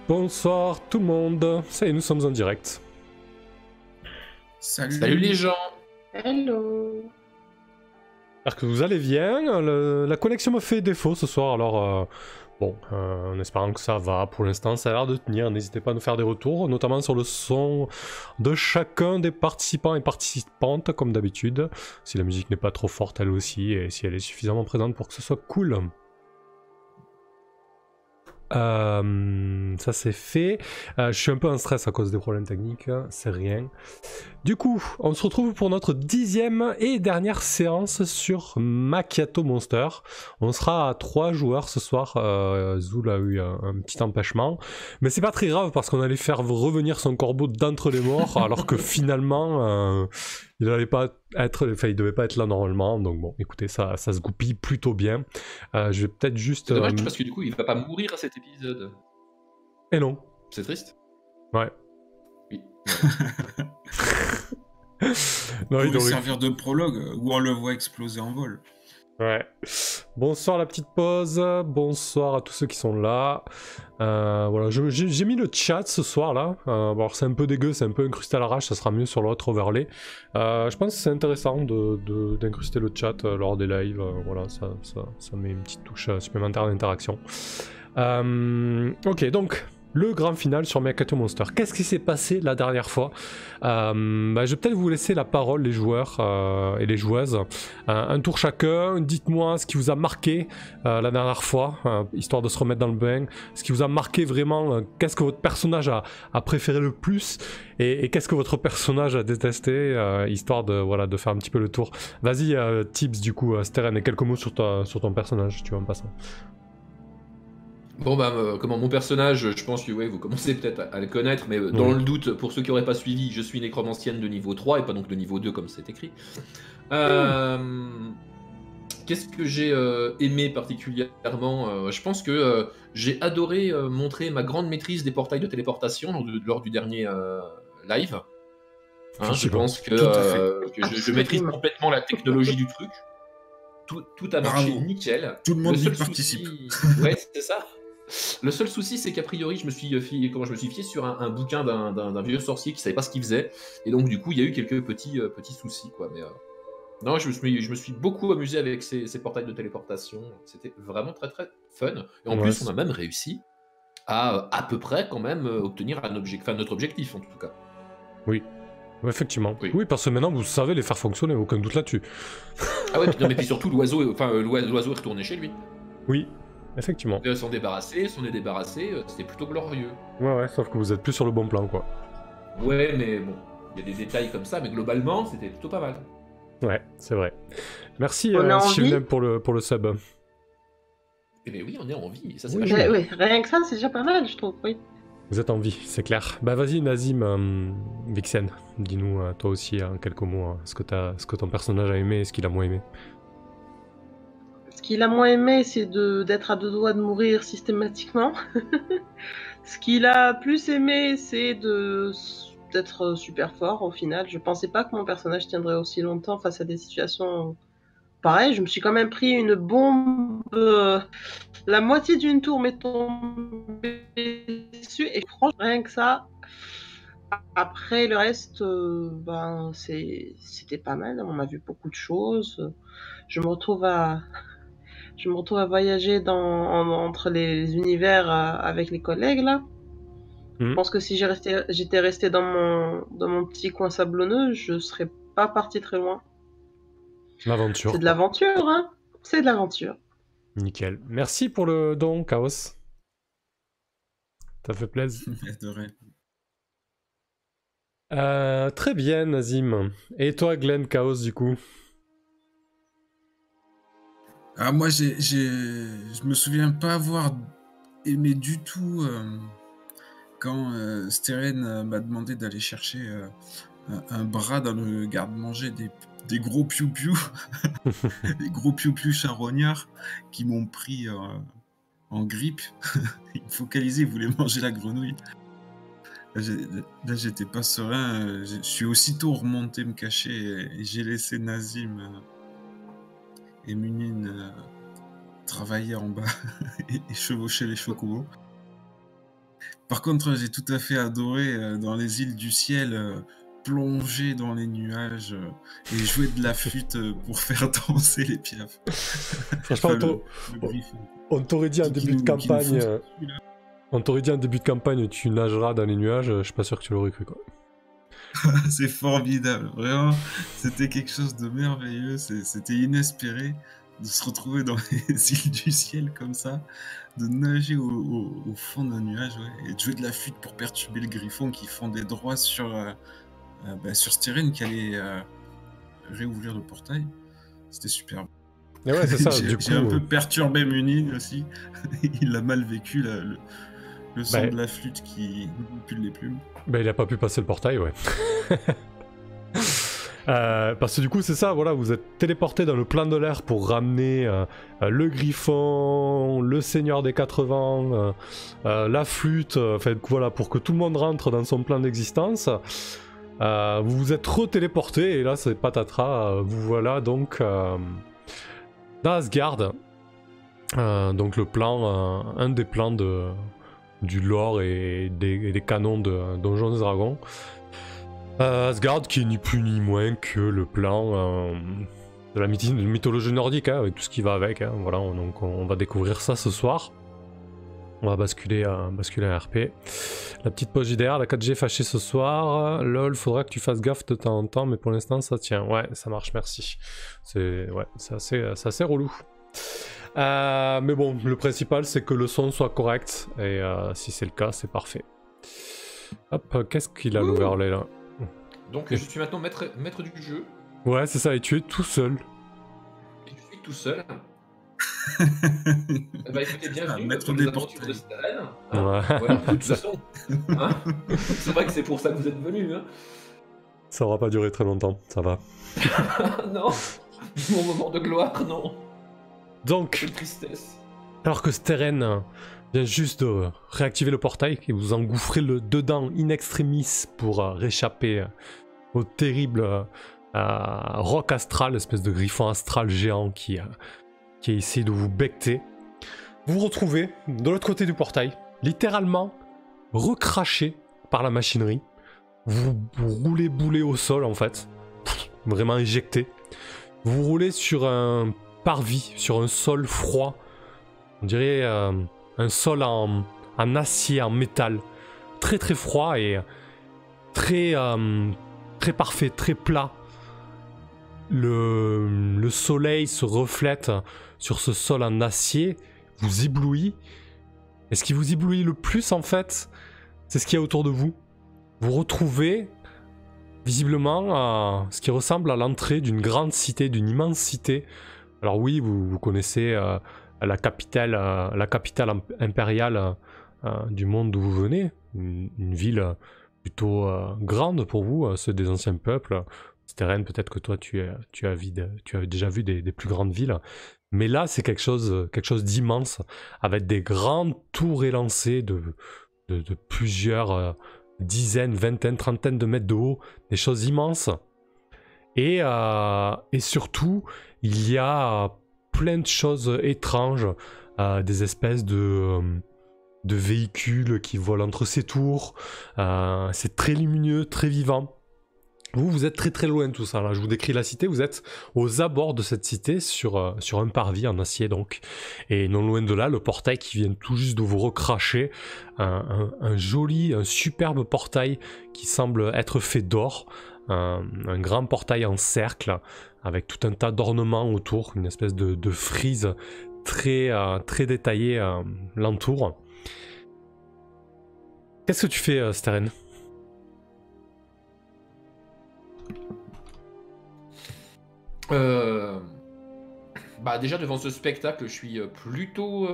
Bonsoir tout le monde, ça y est, nous sommes en direct. Salut les gens. Hello. J'espère que vous allez bien, la connexion me fait défaut ce soir, alors en espérant que ça va, pour l'instant ça a l'air de tenir, n'hésitez pas à nous faire des retours, notamment sur le son de chacun des participants et participantes, comme d'habitude, si la musique n'est pas trop forte elle aussi, et si elle est suffisamment présente pour que ce soit cool. Ça c'est fait. Je suis un peu en stress à cause des problèmes techniques, c'est rien. Du coup, on se retrouve pour notre 10e et dernière séance sur Macchiato Monster. On sera à 3 joueurs ce soir. Zoul a eu un petit empêchement. Mais c'est pas très grave parce qu'on allait faire revenir son corbeau d'entre les morts alors que finalement, il devait pas être là normalement. Donc bon, écoutez, ça se goupille plutôt bien. Je vais peut-être juste... C'est dommage parce que du coup, il va pas mourir à cet épisode. Et non. C'est triste. Ouais. Oui. Non, il doit servir de prologue où on le voit exploser en vol. Ouais. Bonsoir la petite pause, bonsoir à tous ceux qui sont là. Voilà, j'ai mis le chat ce soir là. Bon, c'est un peu dégueu, c'est un peu incrusté à l'arrache, ça sera mieux sur l'autre overlay. Je pense que c'est intéressant d'incruster le chat lors des lives. Voilà, ça met une petite touche supplémentaire d'interaction. Ok, donc le grand final sur Macchiato Monster. Qu'est-ce qui s'est passé la dernière fois? Je vais peut-être vous laisser la parole, les joueurs et les joueuses. Un tour chacun, dites-moi ce qui vous a marqué la dernière fois, histoire de se remettre dans le bain. Ce qui vous a marqué vraiment, qu'est-ce que votre personnage a préféré le plus et qu'est-ce que votre personnage a détesté, histoire de faire un petit peu le tour. Vas-y, Tips, du coup, Steren, et quelques mots sur ton personnage, tu vois, en passant. Bon comment mon personnage, je pense que ouais, vous commencez peut-être à le connaître, mais dans le doute, pour ceux qui n'auraient pas suivi, je suis nécromancienne de niveau 3 et pas donc de niveau 2 comme c'est écrit. Qu'est-ce que j'ai aimé particulièrement? Je pense que j'ai adoré montrer ma grande maîtrise des portails de téléportation lors du dernier live. Je pense que je maîtrise complètement la technologie du truc. Tout a marché nickel. Tout le monde y participe. Ouais, c'est ça. Le seul souci, c'est qu'a priori, je me suis fié sur un bouquin d'un vieux sorcier qui savait pas ce qu'il faisait, et donc du coup, il y a eu quelques petits soucis, quoi. Mais non, je me suis beaucoup amusé avec ces portails de téléportation. C'était vraiment très très fun. Et en plus, on a même réussi à peu près quand même obtenir notre objectif en tout cas. Oui. Effectivement. Oui, parce que maintenant vous savez les faire fonctionner, aucun doute là-dessus. Ah ouais, non, mais puis surtout l'oiseau est retourné chez lui. Oui, effectivement. S'en est débarrassé, c'était plutôt glorieux. Ouais, sauf que vous êtes plus sur le bon plan, quoi. Ouais, mais bon, il y a des détails comme ça, mais globalement, c'était plutôt pas mal. Ouais, c'est vrai. Merci Shivnem pour le sub. Eh bien oui, on est en vie, ça c'est oui, rien que ça, c'est déjà pas mal, je trouve, oui. Vous êtes en vie, c'est clair. Bah vas-y Nazim, Vixen, dis-nous toi aussi en quelques mots ce que ton personnage a aimé et ce qu'il a moins aimé. Ce qu'il a moins aimé, c'est d'être à deux doigts de mourir systématiquement. Ce qu'il a plus aimé, c'est d'être super fort au final. Je pensais pas que mon personnage tiendrait aussi longtemps face à des situations pareilles. Je me suis quand même pris une bombe, la moitié d'une tour m'est tombée dessus, et franchement, rien que ça. Après, le reste, c'était pas mal. On a vu beaucoup de choses. Je me retrouve à voyager entre les univers avec les collègues, là. Je pense que si j'étais resté dans mon petit coin sablonneux, je serais pas parti très loin. L'aventure. C'est de l'aventure, hein. C'est de l'aventure. Nickel. Merci pour le don, Chaos. Ça fait plaisir. De rien. Très bien, Nazim. Et toi, Glenn, Chaos, du coup? Ah, moi, je me souviens pas avoir aimé du tout quand Steren m'a demandé d'aller chercher un bras dans le garde-manger des gros piou-piou, des gros piou-piou charognards qui m'ont pris en grippe. Ils me focalisaient, ils voulaient manger la grenouille. Là, j'étais pas serein. Je suis aussitôt remonté me cacher et j'ai laissé Nazim et Munine travailler en bas et chevaucher les chocobos. Par contre, j'ai tout à fait adoré dans les îles du ciel plonger dans les nuages et jouer de la flûte pour faire danser les piafs. Franchement, le griffon. on t'aurait dit en début de campagne, tu nageras dans les nuages, je suis pas sûr que tu l'aurais cru, quoi. C'est formidable, vraiment. C'était quelque chose de merveilleux, c'était inespéré de se retrouver dans les îles du ciel comme ça, de nager au fond d'un nuage, ouais, et de jouer de la flûte pour perturber le griffon qui fondait droit sur Steren qui allait réouvrir le portail. C'était superbe. Et ouais, c'est ça. J'ai un peu perturbé Munin aussi. Il a mal vécu le son de la flûte qui manipule les plumes. Il a pas pu passer le portail, ouais. Parce que du coup, c'est ça, voilà, vous êtes téléporté dans le plan de l'air pour ramener le griffon, le seigneur des 4 vents, la flûte, voilà, pour que tout le monde rentre dans son plan d'existence. Vous vous êtes re-téléporté et là, c'est patatras, vous voilà donc dans Asgard. Donc le plan, un des plans du lore et des canons de Donjons et Dragons. Asgard qui est ni plus ni moins que le plan de la mythologie nordique, hein, avec tout ce qui va avec. Hein, voilà, donc on va découvrir ça ce soir. On va basculer un RP. La petite pause JDR, la 4G fâchée ce soir. LOL, faudra que tu fasses gaffe de temps en temps, mais pour l'instant ça tient. Ouais, ça marche, merci. C'est assez relou. Mais bon, le principal c'est que le son soit correct, et si c'est le cas, c'est parfait. Hop, qu'est-ce qu'il a l'overlay là? Donc je suis maintenant maître du jeu. Ouais, c'est ça, et tu es tout seul. Et je suis tout seul. Bah écoutez, bienvenue maître pour des les aventures de Steren. Ouais. Voilà, de toute façon. Hein, c'est vrai que c'est pour ça que vous êtes venus. Hein. Ça aura pas duré très longtemps, ça va. Non, mon moment de gloire, non. Donc, Quelle tristesse. alors que Steren vient juste de réactiver le portail et vous engouffrez dedans in extremis pour réchapper au terrible roc astral, espèce de griffon astral géant qui a essayé de vous becter. Vous vous retrouvez de l'autre côté du portail, littéralement recraché par la machinerie. Vous roulez boulet au sol en fait, vraiment éjecté. Vous roulez sur un parvis, sur un sol froid, on dirait un sol en acier, en métal, très très froid et très parfait, très plat. Le soleil se reflète sur ce sol en acier, vous éblouit. Et ce qui vous éblouit le plus en fait, c'est ce qu'il y a autour de vous. Vous retrouvez visiblement ce qui ressemble à l'entrée d'une grande cité, d'une immense cité. Alors oui, vous connaissez la capitale impériale du monde d'où vous venez, une ville plutôt grande pour vous, ceux des anciens peuples. Steren, peut-être que toi tu as déjà vu des plus grandes villes, mais là c'est quelque chose d'immense, avec des grandes tours élancées de plusieurs dizaines, vingtaines, trentaines de mètres de haut, des choses immenses. Et surtout, il y a plein de choses étranges, des espèces de véhicules qui volent entre ces tours. C'est très lumineux, très vivant. Vous êtes très très loin de tout ça. Là, je vous décris la cité. Vous êtes aux abords de cette cité, sur un parvis en acier donc. Et non loin de là, le portail qui vient tout juste de vous recracher. Un joli, un superbe portail qui semble être fait d'or. Un grand portail en cercle avec tout un tas d'ornements autour, une espèce de frise très détaillée l'entoure. Qu'est-ce que tu fais, Steren ? Bah déjà devant ce spectacle, je suis plutôt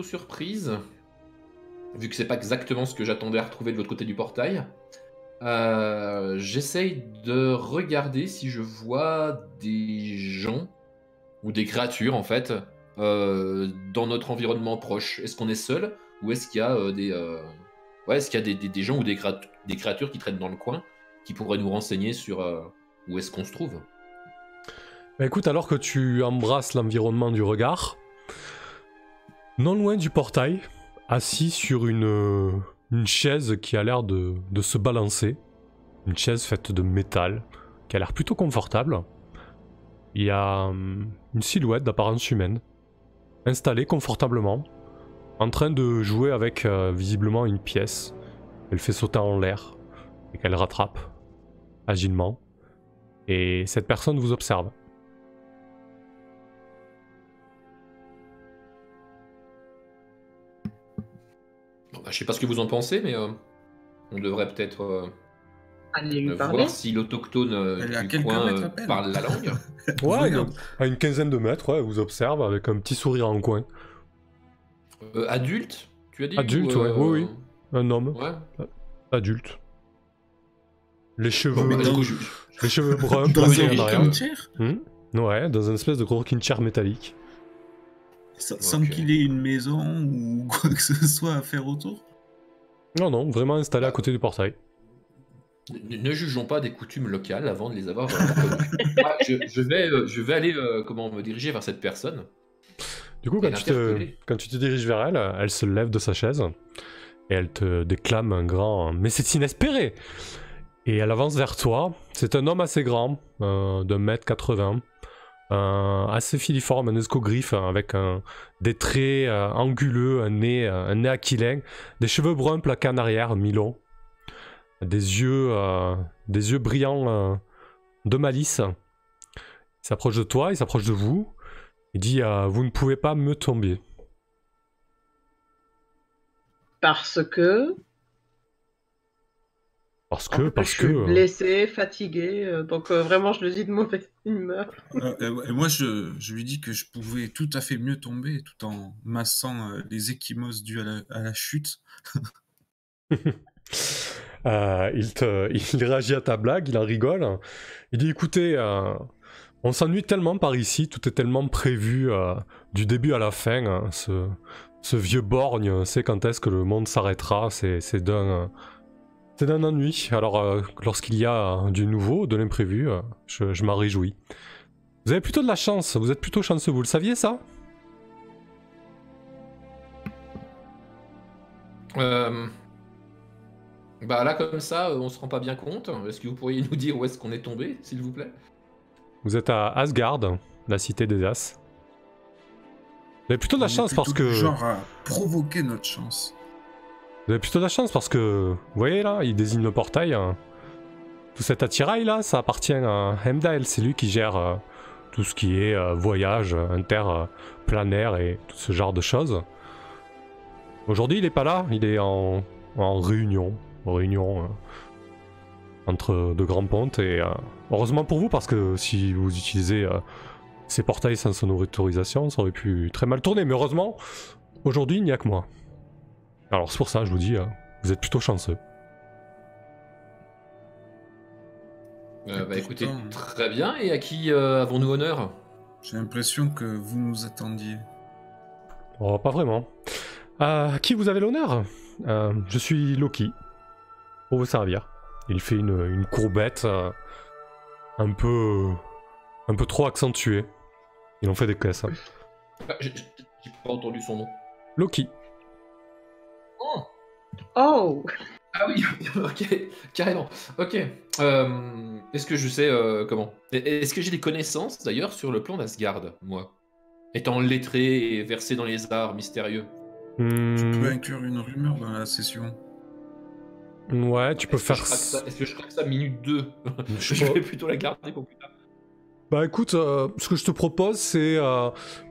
surprise, vu que c'est pas exactement ce que j'attendais à retrouver de l'autre côté du portail. J'essaye de regarder si je vois des gens ou des créatures en fait dans notre environnement proche. Est-ce qu'on est seul ou est-ce qu'il y a des gens ou des créatures qui traînent dans le coin qui pourraient nous renseigner sur où est-ce qu'on se trouve? Bah écoute, alors que tu embrasses l'environnement du regard, non loin du portail, assis sur une chaise qui a l'air de se balancer. Une chaise faite de métal, qui a l'air plutôt confortable. Il y a une silhouette d'apparence humaine, installée confortablement, en train de jouer avec visiblement une pièce. Elle fait sauter en l'air et qu'elle rattrape agilement. Et cette personne vous observe. Bon, bah, je sais pas ce que vous en pensez, mais on devrait peut-être Allez lui parler. voir si l'autochtone Elle est à du quelques coin mètres à peine. parle la langue. Ouais, Regarde. à une quinzaine de mètres, ouais, elle vous observe avec un petit sourire en coin. Adulte, tu as dit Adulte, ou, ouais, oui. Un homme, Ouais. adulte. Les Bon, cheveux, bah, du coup, les cheveux bruns, Dans posés un en arrière. rocking chair, Ouais, dans une espèce de gros rocking chair métallique. sans Ok. qu'il ait une maison ou quoi que ce soit à faire autour. Non, non, vraiment installé à côté du portail. ne jugeons pas des coutumes locales avant de les avoir connues. Ah, je vais aller me diriger vers cette personne. Du coup, Et l'interpeller. quand tu te diriges vers elle, elle se lève de sa chaise et elle te déclame un grand « Mais c'est inespéré !» Et elle avance vers toi. C'est un homme assez grand, d'1m80, assez filiforme, un escogriffe avec des traits anguleux, un nez aquilin, des cheveux bruns plaqués en arrière, mi-longs, des yeux brillants de malice. Il s'approche de toi, il s'approche de vous. Il dit vous ne pouvez pas me tomber. Parce que Parce je que suis blessé, fatigué, donc vraiment je le dis de mauvaise humeur. Et moi, je lui dis que je pouvais tout à fait mieux tomber tout en massant les ecchymoses dues à la chute. il réagit à ta blague, il en rigole. Il dit écoutez, on s'ennuie tellement par ici, tout est tellement prévu du début à la fin. Hein, ce vieux borgne sait quand est-ce que le monde s'arrêtera, c'est d'un ennui. Alors lorsqu'il y a du nouveau, de l'imprévu, je m'en réjouis. Vous avez plutôt de la chance, vous êtes plutôt chanceux, vous le saviez ça ? Bah là comme ça, on se rend pas bien compte. Est-ce que vous pourriez nous dire où est-ce qu'on est tombé, s'il vous plaît? Vous êtes à Asgard, la cité des As. Vous avez plutôt de la chance parce que... Genre à provoquer notre chance. Vous avez plutôt de la chance parce que... Vous voyez là, il désigne le portail. Tout cet attirail là, ça appartient à Heimdall. C'est lui qui gère tout ce qui est voyage interplanaire et tout ce genre de choses. Aujourd'hui, il est pas là. Il est en réunion. Entre de grands pontes. Et heureusement pour vous, parce que si vous utilisez ces portails sans son autorisation, ça aurait pu très mal tourner. Mais heureusement, aujourd'hui, il n'y a que moi. Alors c'est pour ça, je vous dis, vous êtes plutôt chanceux. Bah écoutez, pourtant, très bien. Et à qui avons-nous honneur? J'ai l'impression que vous nous attendiez. Oh, pas vraiment. À qui vous avez l'honneur? Je suis Loki, pour vous servir. Il fait une courbette un peu trop accentuée. Il en fait des caisses. Hein. Ah, j'ai pas entendu son nom. Loki. Oh, Oh, ah oui, ok, carrément. Ok. Est-ce que je sais comment? Est-ce que j'ai des connaissances d'ailleurs sur le plan d'Asgard, moi? Étant lettré et versé dans les arts mystérieux. Tu peux inclure une rumeur dans la session. Ouais, tu peux faire... Est-ce que je craque ça minute 2? Je Je sais pas. vais plutôt la garder pour plus tard. Bah écoute, ce que je te propose, c'est...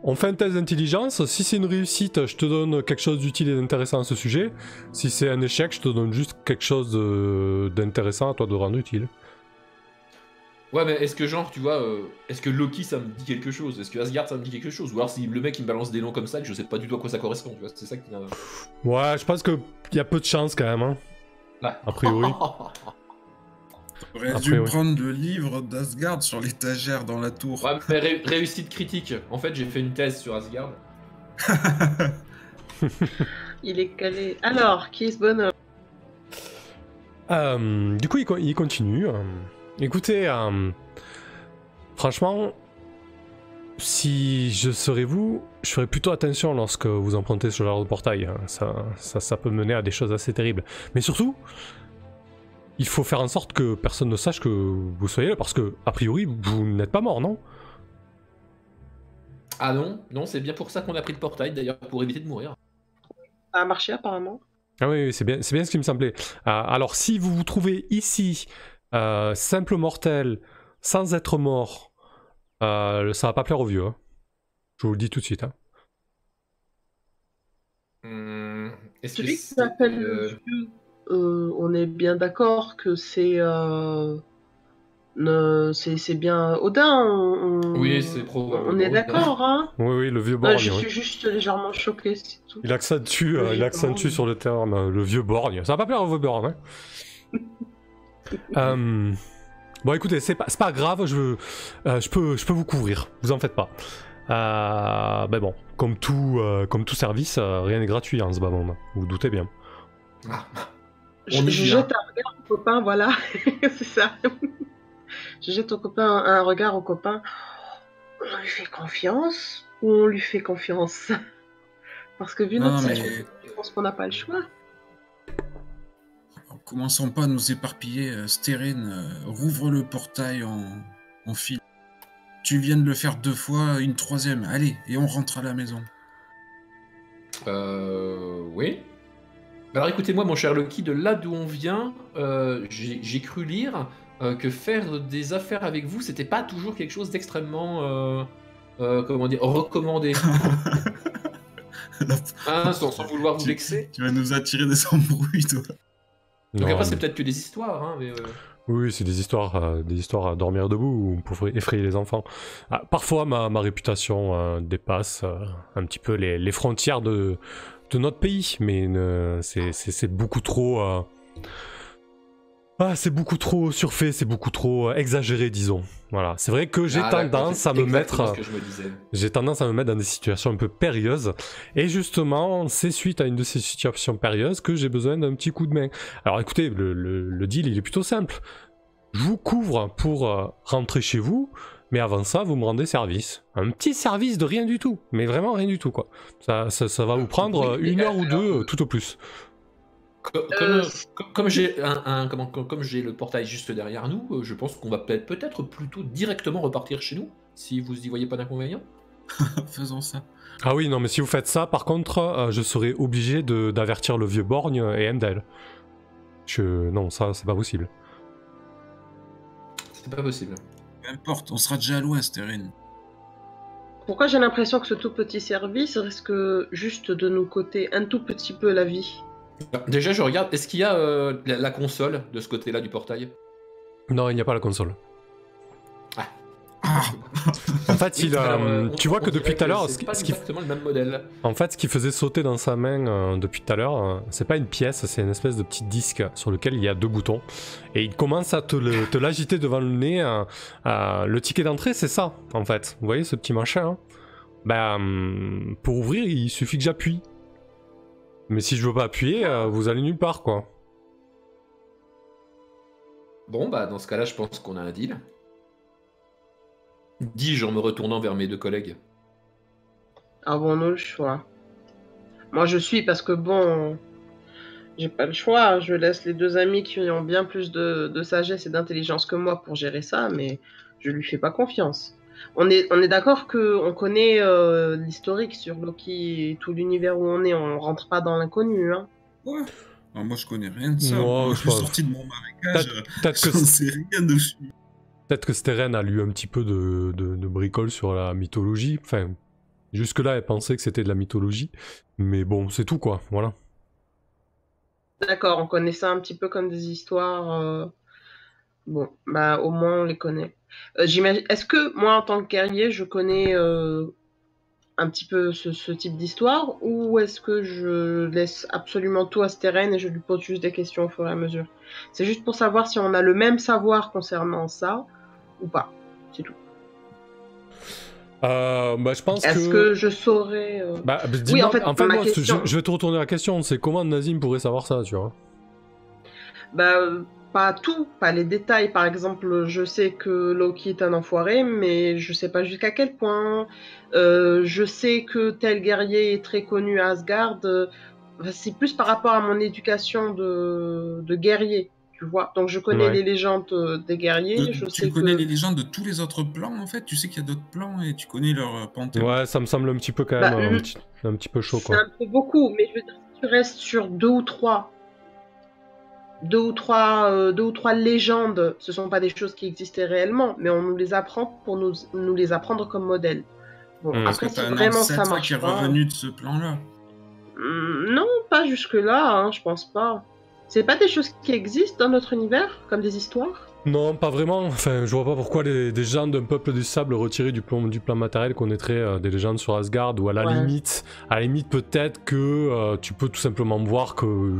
on fait un test d'intelligence. Si c'est une réussite, je te donne quelque chose d'utile et d'intéressant à ce sujet. Si c'est un échec, je te donne juste quelque chose d'intéressant à toi de rendre utile. Ouais, mais est-ce que genre, tu vois, est-ce que Loki ça me dit quelque chose? Est-ce que Asgard ça me dit quelque chose? Ou alors si le mec il me balance des noms comme ça, que je sais pas du tout à quoi ça correspond, tu vois, c'est ça qui m'a... Ouais, je pense qu'il y a peu de chance quand même, hein, Ouais. a priori. T'aurais Après, dû oui. prendre le livre d'Asgard sur l'étagère dans la tour. Ouais, mais réussite critique. En fait, j'ai fait une thèse sur Asgard. il est calé. Alors, qui est ce bonhomme? Du coup, il continue. Écoutez, franchement, si je serais vous, je ferais plutôt attention lorsque vous empruntez ce genre de portail. Hein. Ça peut mener à des choses assez terribles. Mais surtout, il faut faire en sorte que personne ne sache que vous soyez là, parce que, a priori, vous n'êtes pas mort, non? Ah non, non, c'est bien pour ça qu'on a pris le portail, d'ailleurs, pour éviter de mourir. Ça a marché apparemment. Ah oui, c'est bien ce qui me semblait. Alors, si vous vous trouvez ici, simple mortel, sans être mort, ça va pas plaire aux vieux. Hein. Je vous le dis tout de suite. Hein. Est-ce Celui que qui s'appelle le vieux, on est bien d'accord que c'est bien Odin. Oui, c'est probablement On est Odin. d'accord, hein? Oui, le vieux borgne. Je oui. suis juste légèrement choqué, c'est tout. Il accentue, sur le terme le vieux borgne. Ça va pas plaire aux vieux borgne. Hein. Bon, écoutez, c'est pas grave. Je peux vous couvrir. Vous en faites pas. Ben bon, comme tout service, rien n'est gratuit en ce bas monde. Vous vous doutez bien. Ah. Je jette un regard au copain, voilà. C'est ça. Je jette au copain un regard au copain. On lui fait confiance ou on lui fait confiance? Parce que vu notre situation, je pense qu'on n'a pas le choix. Alors, commençons pas à nous éparpiller. Stérène, rouvre le portail en fil. Tu viens de le faire 2 fois, une 3e. Allez, et on rentre à la maison. Oui. Alors écoutez-moi, mon cher Loki, de là d'où on vient, j'ai cru lire que faire des affaires avec vous, c'était pas toujours quelque chose d'extrêmement, comment dire, recommandé. Hein, sans vouloir vous vexer. Tu vas nous attirer des embrouilles, toi. Donc après, c'est peut-être que des histoires, hein, mais... Oui, c'est des histoires à dormir debout pour effrayer les enfants. Parfois, ma réputation dépasse un petit peu les frontières de notre pays, mais c'est beaucoup trop... c'est beaucoup trop surfait, c'est beaucoup trop exagéré, disons. Voilà, c'est vrai que j'ai tendance à me mettre dans des situations un peu périlleuses. Et justement, c'est suite à une de ces situations périlleuses que j'ai besoin d'un petit coup de main. Alors écoutez, le deal, il est plutôt simple. Je vous couvre pour rentrer chez vous, mais avant ça, vous me rendez service. Un petit service de rien du tout, mais vraiment rien du tout, quoi. Ça va vous prendre 1 heure ou 2, tout au plus. Comme j'ai le portail juste derrière nous, je pense qu'on va peut-être plutôt directement repartir chez nous, si vous y voyez pas d'inconvénient. Faisons ça. Ah oui, non, mais si vous faites ça, par contre, je serai obligé d'avertir le vieux borgne et Endel. Non, ça, c'est pas possible. C'est pas possible. Peu importe, on sera déjà à l'ouest, Erin. Pourquoi j'ai l'impression que ce tout petit service risque juste de nous coûter un tout petit peu la vie? Déjà, je regarde, est-ce qu'il y a la console de ce côté-là du portail? Non, il n'y a pas la console. Ah. En fait, tu vois que depuis tout à l'heure, c'est pas exactement le même modèle. En fait, ce qui faisait sauter dans sa main depuis tout à l'heure, c'est pas une pièce, c'est une espèce de petit disque sur lequel il y a 2 boutons. Et il commence à te l'agiter devant le nez. Le ticket d'entrée, c'est ça, en fait. Vous voyez ce petit machin, hein? Pour ouvrir, il suffit que j'appuie. Mais si je veux pas appuyer, vous allez nulle part, quoi. Bon, bah dans ce cas-là, je pense qu'on a un deal. Dis-je en me retournant vers mes 2 collègues. Avons-nous le choix? Moi, je suis parce que bon, j'ai pas le choix. Je laisse les 2 amis qui ont bien plus de sagesse et d'intelligence que moi pour gérer ça, mais je lui fais pas confiance. On est d'accord qu'on connaît l'historique sur Loki et tout l'univers où on rentre pas dans l'inconnu, hein. Ouais. Alors, moi, je connais rien de ça. Non, moi, je suis sorti de mon marécage. J'en sais rien dessus. Peut-être que Stérène a lu un petit peu de bricoles sur la mythologie. Enfin, jusque-là, elle pensait que c'était de la mythologie. Mais bon, c'est tout, quoi. Voilà. D'accord, on connaît ça un petit peu comme des histoires. Bon, bah au moins on les connaît. J'imagine. Est-ce que moi, en tant que guerrier, je connais un petit peu ce type d'histoire, ou est-ce que je laisse absolument tout à Stérène et je lui pose juste des questions au fur et à mesure? C'est juste pour savoir si on a le même savoir concernant ça ou pas. C'est tout. Je pense Est-ce que je saurais... Oui, en fait moi, question... je vais te retourner la question. C'est comment Nazim pourrait savoir ça, tu vois? pas tout, pas les détails. Par exemple, je sais que Loki est un enfoiré, mais je sais pas jusqu'à quel point. Je sais que tel guerrier est très connu à Asgard. C'est plus par rapport à mon éducation de guerrier, tu vois. Donc je connais Ouais. les légendes des guerriers. Je Tu sais connais que les légendes de tous les autres plans, en fait? Tu sais qu'il y a d'autres plans et tu connais leur panthéon? Ouais, ça me semble un petit peu quand bah, même un petit peu chaud, c'est quoi. un peu beaucoup, mais je veux dire, si tu restes sur deux ou trois légendes, ce sont pas des choses qui existaient réellement, mais on nous les apprend pour nous les apprendre comme modèle. Bon, Parce que après, si t'as un vraiment ça ancêtre qui est marche pas, revenu de ce plan-là. Non, pas jusque-là, hein, je pense pas. C'est pas des choses qui existent dans notre univers, comme des histoires? Non, pas vraiment. Enfin, je vois pas pourquoi des gens d'un peuple du sable retirés du plan matériel connaîtraient des légendes sur Asgard, ou à la limite peut-être que tu peux tout simplement voir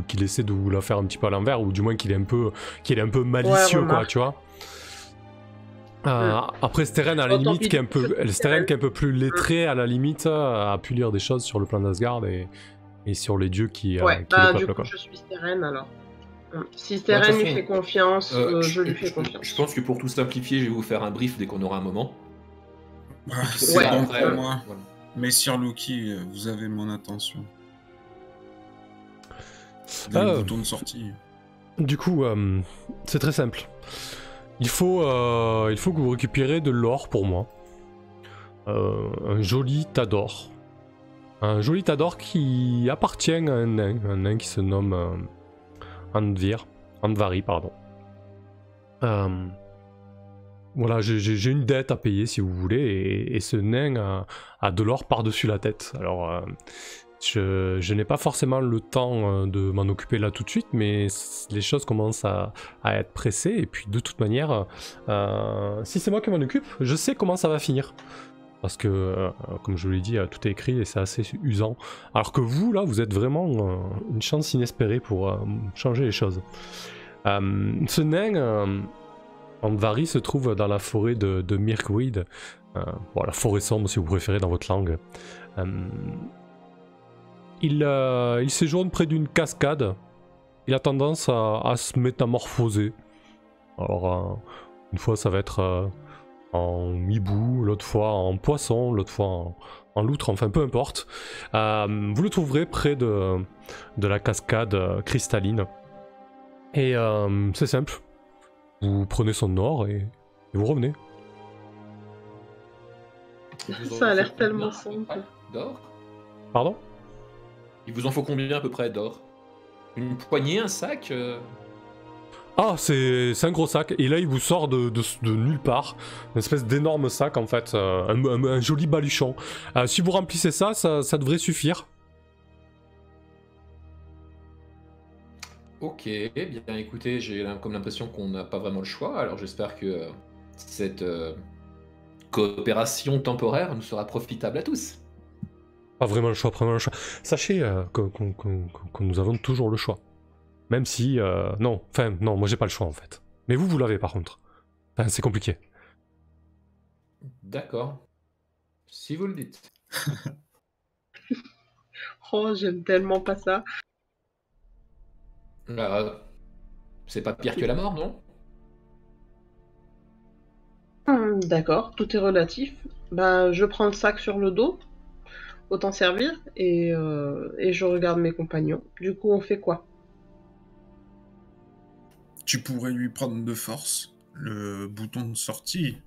qu'il essaie de vous la faire un petit peu à l'envers, ou du moins qu'il est un peu malicieux, quoi, tu vois. Après Steren, à la limite, qui est un peu plus lettré, à la limite, a pu lire des choses sur le plan d'Asgard et sur les dieux qui le peuplent, du coup, quoi. je suis Steren alors. Si Steren lui fait confiance, je lui fais confiance. Je pense que pour tout simplifier, je vais vous faire un brief dès qu'on aura un moment. C'est bon après, pour moi. voilà. Mais Sir Loki, vous avez mon attention. Vous avez le bouton de sortie. Du coup, c'est très simple. Il faut que vous récupérez de l'or pour moi. Un joli tas d'or. Un joli tas d'or qui appartient à un nain qui se nomme Andvari, pardon. Voilà, j'ai une dette à payer si vous voulez, et ce nain a de l'or par-dessus la tête. Alors, je n'ai pas forcément le temps de m'en occuper là tout de suite, mais les choses commencent à être pressées, et puis de toute manière, si c'est moi qui m'en occupe, je sais comment ça va finir. Parce que, comme je vous l'ai dit, tout est écrit et c'est assez usant. Alors que vous, là, vous êtes vraiment une chance inespérée pour changer les choses. Ce nain, Andvari, se trouve dans la forêt de Mirkweed. Bon, la forêt sombre, si vous préférez, dans votre langue. Il séjourne près d'une cascade. Il a tendance à se métamorphoser. Alors, une fois, ça va être en hibou, l'autre fois en poisson, l'autre fois en loutre, enfin peu importe. Vous le trouverez près de la cascade cristalline. Et c'est simple. Vous prenez son or et vous revenez. Ça a l'air tellement simple. D'or? Pardon? Il vous en faut combien à peu près d'or? Une poignée, un sac? Ah, c'est un gros sac, et là il vous sort de nulle part, une espèce d'énorme sac en fait, un joli baluchon. Si vous remplissez ça devrait suffire. Ok, bien écoutez, j'ai comme l'impression qu'on n'a pas vraiment le choix, alors j'espère que cette coopération temporaire nous sera profitable à tous. Pas vraiment le choix, pas vraiment le choix. Sachez que nous avons toujours le choix. Même si, non, moi j'ai pas le choix en fait. Mais vous l'avez par contre. Enfin, c'est compliqué. D'accord. Si vous le dites. Oh, j'aime tellement pas ça. C'est pas pire que la mort, non? D'accord, tout est relatif. Ben, je prends le sac sur le dos, autant servir, et je regarde mes compagnons. Du coup, on fait quoi? Tu pourrais lui prendre de force le bouton de sortie.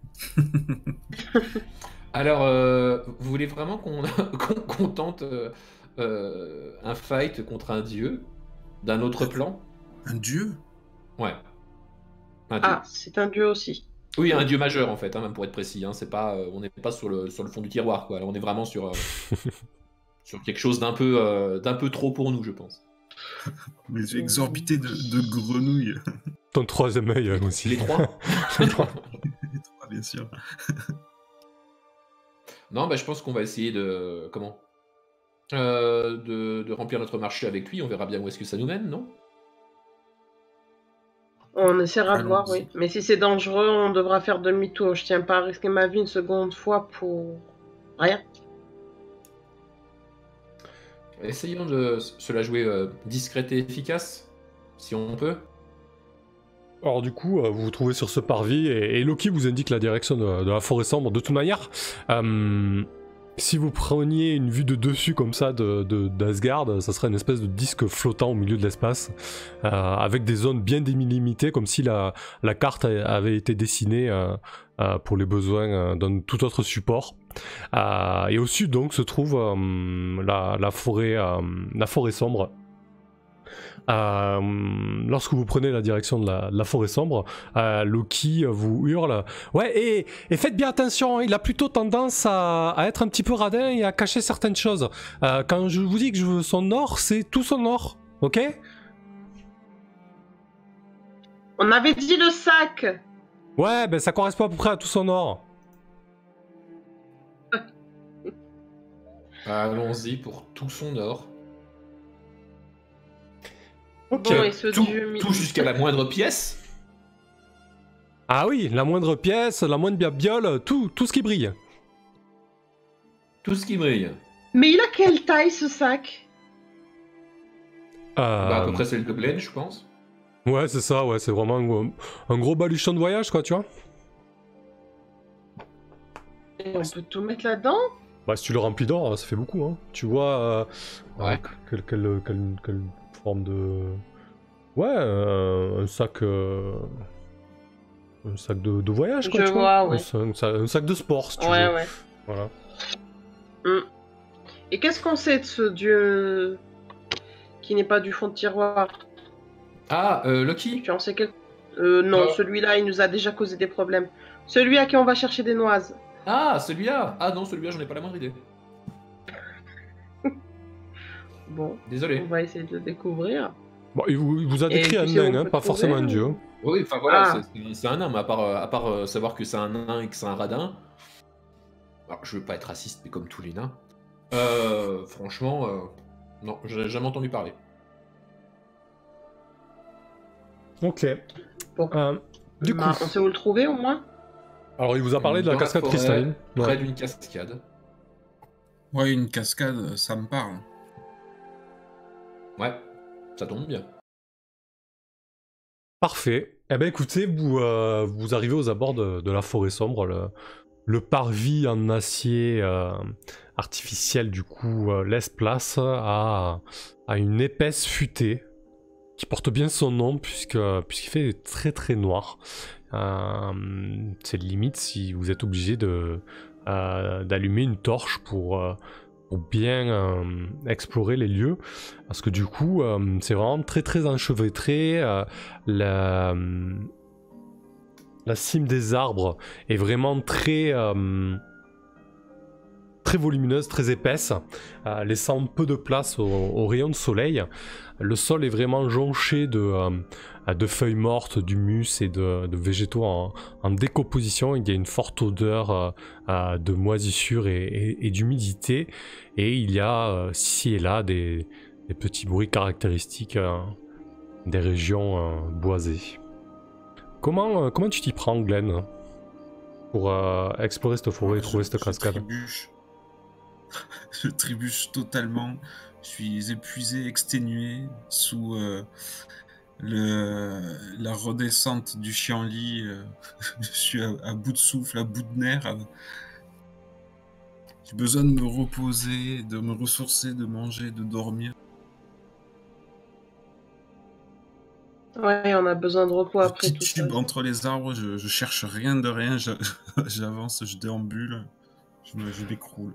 Alors, vous voulez vraiment qu'on tente un fight contre un dieu d'un autre plan? Un dieu? Ouais. Un dieu. Ah, c'est un dieu aussi. Oui, un dieu majeur en fait, même pour être précis. Hein. C'est pas, on n'est pas sur le fond du tiroir, quoi. On est vraiment sur quelque chose d'un peu trop pour nous, je pense. Mais j'ai exorbité de grenouilles. Ton troisième œil aussi. Les trois. Les trois. Les trois, bien sûr. Non, bah, je pense qu'on va essayer de remplir notre marché avec lui. On verra bien où est-ce que ça nous mène, non? On essaiera de voir, Allons-y. oui. Mais si c'est dangereux, on devra faire demi-tour. Je tiens pas à risquer ma vie une seconde fois pour rien. Essayons de se la jouer discrète et efficace, si on peut. Alors du coup, vous vous trouvez sur ce parvis et Loki vous indique la direction de la forêt sombre. De toute manière, si vous preniez une vue de dessus comme ça d'Asgard, ça serait une espèce de disque flottant au milieu de l'espace, avec des zones bien délimitées, comme si la carte avait été dessinée pour les besoins d'un tout autre support. Et au sud donc se trouve la forêt sombre. Lorsque vous prenez la direction de la forêt sombre, Loki vous hurle « Ouais, et faites bien attention, il a plutôt tendance à être un petit peu radin et à cacher certaines choses. Quand je vous dis que je veux son or, c'est tout son or, ok ?» On avait dit le sac. Ouais, ben ça correspond à peu près à tout son or. Allons-y pour tout son or. Ok. Bon, et ce Tout, dieu tout jusqu'à la moindre pièce. Ah oui, la moindre pièce, la moindre biabiole, tout ce qui brille. Tout ce qui brille. Mais il a quelle taille ce sac? Bah, à peu près celle de Glenn, je pense. Ouais, c'est ça, ouais, c'est vraiment un gros baluchon de voyage, quoi, tu vois. Et on peut tout mettre là-dedans? Bah, si tu le remplis d'or, ça fait beaucoup, hein. Tu vois, Ouais. quelle forme de... Ouais, un sac... Un sac de voyage, quoi, Je tu vois, vois. ouais. Un sac de sport, si tu veux. Ouais. Voilà. Et qu'est-ce qu'on sait de ce dieu qui n'est pas du fond de tiroir? Ah, Loki. Tu en sais quelque... non, Non. celui-là, il nous a déjà causé des problèmes. Celui à qui on va chercher des noises. Ah, celui-là. Ah non, celui-là, j'en ai pas la moindre idée. Bon, Désolé. on va essayer de le découvrir. Bon, il vous a décrit un puis, on nain, hein, peut pas trouver, forcément un dieu. Oui, enfin voilà, Ah. c'est un nain, mais à part savoir que c'est un nain et que c'est un radin. Alors, je veux pas être raciste, mais comme tous les nains. Franchement, non, j'ai jamais entendu parler. Ok. Bon. Du coup, On sait où le trouver au moins? alors il vous a parlé de la Dans la cascade forêt, cristalline. Près Ouais. d'une cascade. Ouais, une cascade, ça me parle. Ouais, ça tombe bien. Parfait. Eh ben écoutez, vous arrivez aux abords de la forêt sombre. Le parvis en acier artificiel, du coup, laisse place à une épaisse futaie qui porte bien son nom puisqu'il fait très très noir. C'est limite si vous êtes obligé d'allumer une torche pour bien explorer les lieux, parce que du coup c'est vraiment très très enchevêtré. La cime des arbres est vraiment très volumineuse, très épaisse, laissant peu de place aux rayons de soleil. Le sol est vraiment jonché de feuilles mortes, d'humus et de végétaux en décomposition. Il y a une forte odeur de moisissure et d'humidité. Et il y a ci et là des petits bruits caractéristiques des régions boisées. Comment tu t'y prends, Glenn, pour explorer cette forêt et trouver cette cascade? Je trébuche totalement. Je suis épuisé, exténué sous la redescente du Chienlit. Je suis à bout de souffle, à bout de nerfs. J'ai besoin de me reposer, de me ressourcer, de manger, de dormir. Ouais, on a besoin de repos après Je tout ça. titube entre les arbres, je cherche rien de rien, j'avance, je déambule, je m'écroule.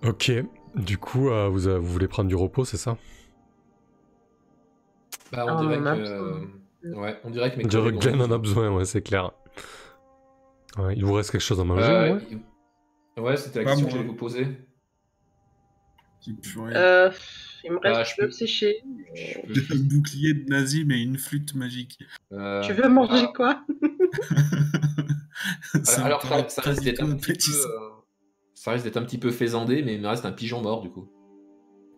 Ok, du coup, vous voulez prendre du repos, c'est ça? Bah, Ah, on dirait on en a que. Ouais, on dirait que mes On dirait que collègues Glenn ont en a besoin, ouais, c'est clair. Ouais, il vous reste quelque chose à manger, ouais? Ouais, c'était la Pas question que moi. j'allais vous poser. J'ai plus rien. Il me Bah, reste je peu peux- séché. J'ai un bouclier de nazi, mais une flûte magique. Tu veux manger quoi? Ça me Alors, paraît ça pas risque du d'être tout un petit peu. appétissant. Ça risque d'être un petit peu faisandé, mais il me reste un pigeon mort du coup.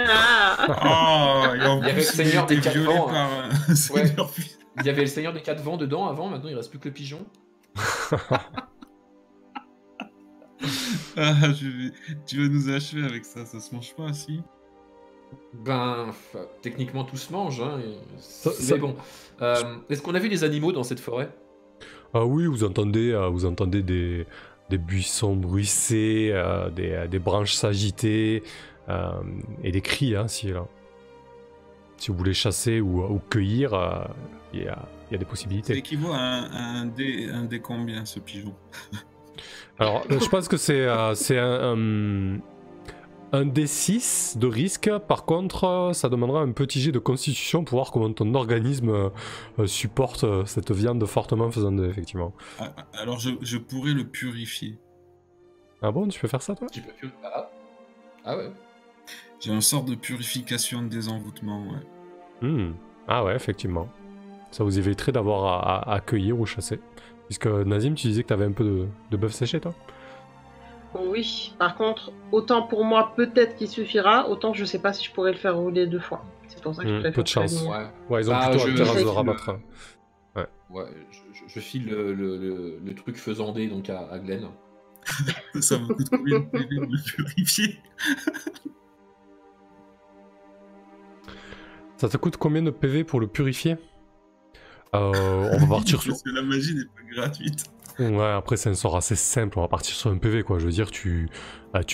Ah. Oh, et en Il y avait plus, le Seigneur il a été des Quatre violé Vents, par un seigneur puissant. Il y avait le Seigneur des 4 vents dedans avant, maintenant il reste plus que le pigeon. Ah, tu vas nous achever avec ça se mange pas, si? Ben, techniquement tout se mange, hein. Ça- Mais bon. Est-ce qu'on a vu des animaux dans cette forêt? Ah oui, vous entendez des buissons bruissés, des branches s'agiter, et des cris, hein, si, là. Si vous voulez chasser ou cueillir, il y a des Ça possibilités. équivaut à un dé combien, ce pigeon? Alors, je pense que c'est un D6 de risque. Par contre, ça demandera un petit jet de constitution pour voir comment ton organisme supporte cette viande fortement faisant effectivement. Alors, je pourrais le purifier. Ah bon, tu peux faire ça, toi? Tu peux plus. Ah ouais. J'ai un sort de purification des envoûtements, ouais. Ah ouais, effectivement. Ça vous éviterait d'avoir à cueillir ou chasser. Puisque Nazim, tu disais que t'avais un peu de bœuf séché, toi? Oui, par contre, autant pour moi, peut-être qu'il suffira, autant je sais pas si je pourrais le faire rouler 2 fois. C'est pour ça que je préfère peu de chance. prévenir. Ouais. Ouais, ils ont Bah, plutôt je- intérêt à se je- rabattre. Ouais, je file le truc faisandé donc à Glenn. Ça me coûte combien de PV de le purifier? Ça te coûte combien de PV pour le purifier? On va partir sur... Parce que la magie n'est pas gratuite. Ouais, après c'est un sort assez simple, on va partir sur un PV quoi, je veux dire tu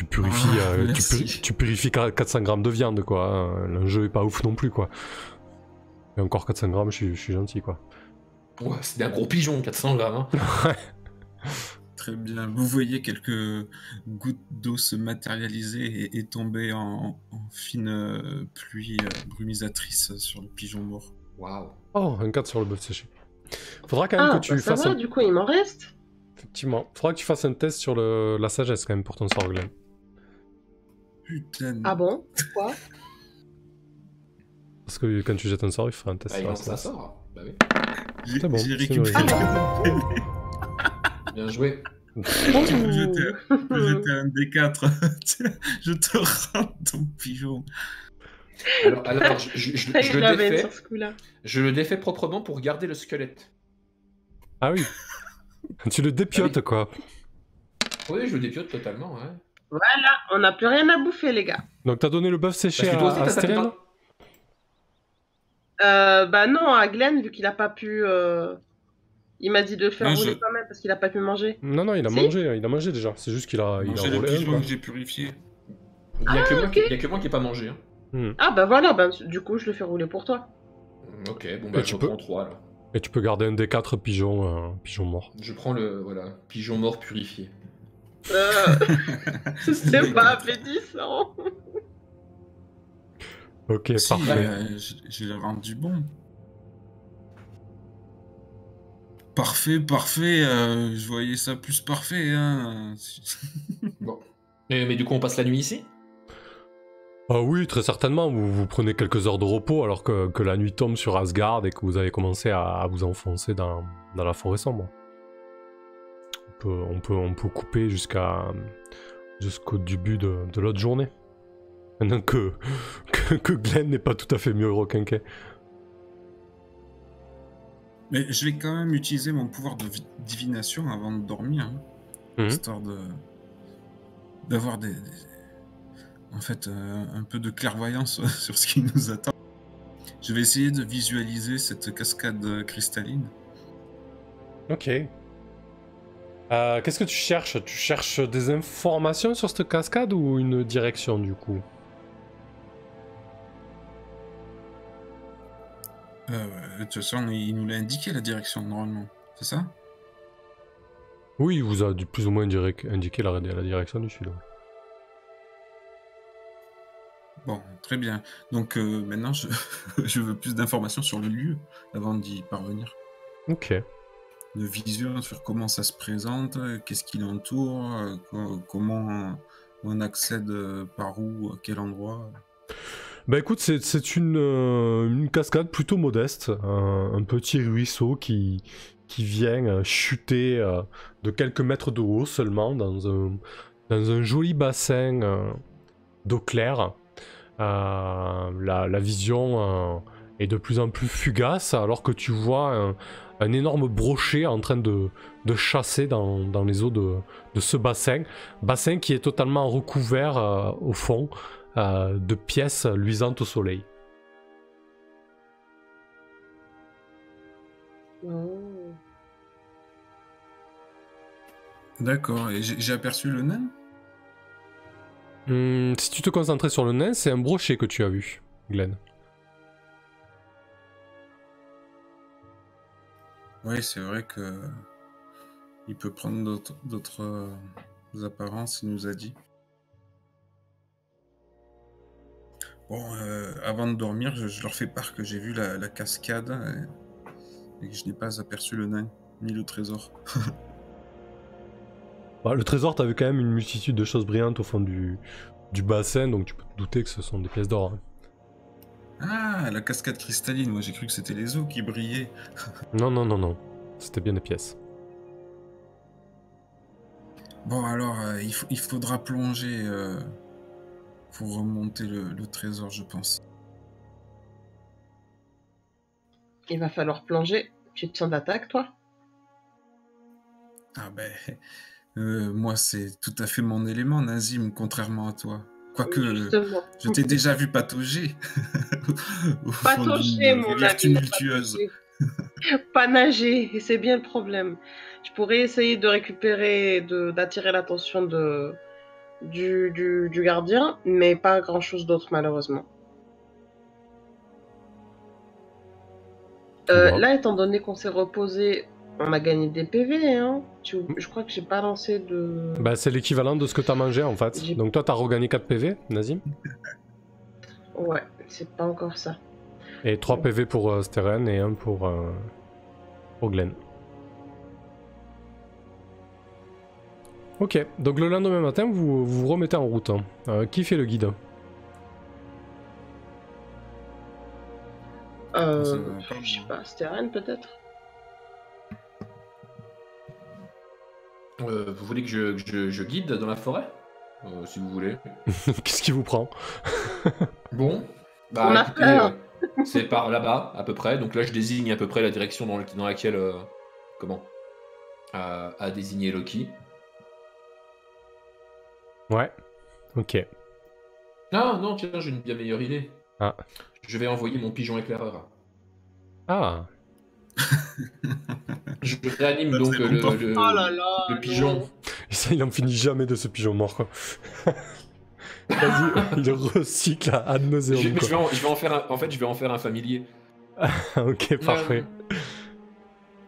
purifies, merci. tu purifies 400 grammes de viande quoi, hein. L'enjeu est pas ouf non plus quoi. Et encore 400 grammes, je suis gentil quoi. Ouais, c'est un gros pigeon, 400 grammes. Hein. Très bien. Vous voyez quelques gouttes d'eau se matérialiser et tomber en fine pluie brumisatrice sur le pigeon mort. Waouh. Oh, un 4 sur le bœuf séché. Faudra quand même Ah, que tu bah ça fasses va, un... du coup, il m'en reste. Effectivement, faudra que tu fasses un test sur la sagesse quand même pour ton sort Glenn. Putain. Ah bon? Pourquoi? Parce que quand tu jettes un sort, il fera un test Bah, sur la ça sagesse. sort. Bah oui. J'ai C'est bon, j'ai c'est récupéré logique. le PV. Bien joué. Oh. J'étais un D4. Tiens, je te rends ton pigeon. Alors je Il le l'avait défais. sur ce coup-là. Je le défais proprement pour garder le squelette. Ah oui. Tu le dépiotes quoi. Oui, je le dépiote totalement, ouais. Voilà, on n'a plus rien à bouffer, les gars. Donc t'as donné le bœuf séché Parce que toi aussi, à t'as tapé Stérène? dans- Bah non, à Glenn, vu qu'il a pas pu... Il m'a dit de le faire Non, rouler je- quand même, parce qu'il a pas pu manger. Non, il a Si. mangé déjà. C'est juste qu'il a J'ai le roulé un, pigeon quoi. que j'ai purifié. Il y a que moi qui n'ai pas mangé. Hein. Ah bah voilà, bah, du coup, je le fais rouler pour toi. Ok, bon bah Et je tu peux- prends 3 alors. Et tu peux garder un des 4 pigeons, pigeons morts. Je prends le pigeon mort purifié. C'est pas appétissant. Ok, Si, parfait. je l'ai rendu bon. Parfait. Je voyais ça plus parfait. Hein. Bon. Mais du coup on passe la nuit ici? Ah oui, très certainement. Vous prenez quelques heures de repos alors que la nuit tombe sur Asgard et que vous avez commencé à vous enfoncer dans la forêt sombre. On peut couper jusqu'au début de l'autre journée. Maintenant que Glenn n'est pas tout à fait mieux requinqué. Mais je vais quand même utiliser mon pouvoir de divination avant de dormir. Hein, Mhm. histoire d'avoir en fait, un peu de clairvoyance sur ce qui nous attend. Je vais essayer de visualiser cette cascade cristalline. Ok. Qu'est-ce que tu cherches? Tu cherches des informations sur cette cascade ou une direction du coup? De toute façon, il nous l'a indiqué la direction normalement, c'est ça? Oui, il vous a plus ou moins indiqué la direction du sud. Bon, très bien. Donc maintenant, je veux plus d'informations sur le lieu avant d'y parvenir. Ok. De vision sur comment ça se présente, qu'est-ce qui l'entoure, comment on accède par où, à quel endroit. Bah écoute, c'est une cascade plutôt modeste, un petit ruisseau qui vient chuter de quelques mètres de haut seulement dans un joli bassin d'eau claire. La vision est de plus en plus fugace alors que tu vois un énorme brochet en train de chasser dans les eaux de ce bassin qui est totalement recouvert au fond de pièces luisantes au soleil. Oh. D'accord, et j'ai aperçu le nain? Si tu te concentrais sur le nain, c'est un brochet que tu as vu, Glenn. Oui, c'est vrai que il peut prendre d'autres apparences, il nous a dit. Bon, avant de dormir, je leur fais part que j'ai vu la cascade et que je n'ai pas aperçu le nain, ni le trésor. Bah, le trésor, t'as vu quand même une multitude de choses brillantes au fond du bassin, donc tu peux te douter que ce sont des pièces d'or. Hein. Ah, la cascade cristalline, moi j'ai cru que c'était les eaux qui brillaient. Non, non, non, non. C'était bien des pièces. Bon, alors, il faudra plonger pour remonter le trésor, je pense. Il va falloir plonger. Tu te sens d'attaque, toi? Ah ben, moi c'est tout à fait mon élément, Nazim, contrairement à toi. Quoique, Justement. je t'ai déjà vu patauger. Au fond Patauger, d'une mon rivière ami. tumultueuse. Pas nager, et c'est bien le problème. Je pourrais essayer de récupérer, d'attirer l'attention du gardien, mais pas grand chose d'autre malheureusement. Voilà. Là, étant donné qu'on s'est reposé, on a gagné des PV, hein. Je crois que j'ai pas lancé de... Bah, c'est l'équivalent de ce que t'as mangé en fait. J'ai- Donc toi, t'as regagné 4 PV, Nazim. Ouais, c'est pas encore ça. Et 3 PV pour Steren et 1 pour Glenn. Ok, donc le lendemain matin, vous vous remettez en route. Hein. Qui fait le guide? Ça va pas, Je sais moi. pas, Steren peut-être? Vous voulez que je guide dans la forêt si vous voulez. Qu'est-ce qui vous prend? Bon, On a écoutez, peur. c'est par là-bas à peu près. Donc là, je désigne à peu près la direction dans laquelle a désigné Loki. Ouais, ok. Non, tiens, j'ai une bien meilleure idée. Ah. Je vais envoyer mon pigeon éclaireur. Ah, Je réanime Pas donc très longtemps. Oh là là, le pigeon. non. et ça, il en finit jamais de ce pigeon mort, quoi. Vas-y, il recycle à ad nauseam, Je quoi. vais en faire un, en fait, je vais en faire un familier. Ok, parfait.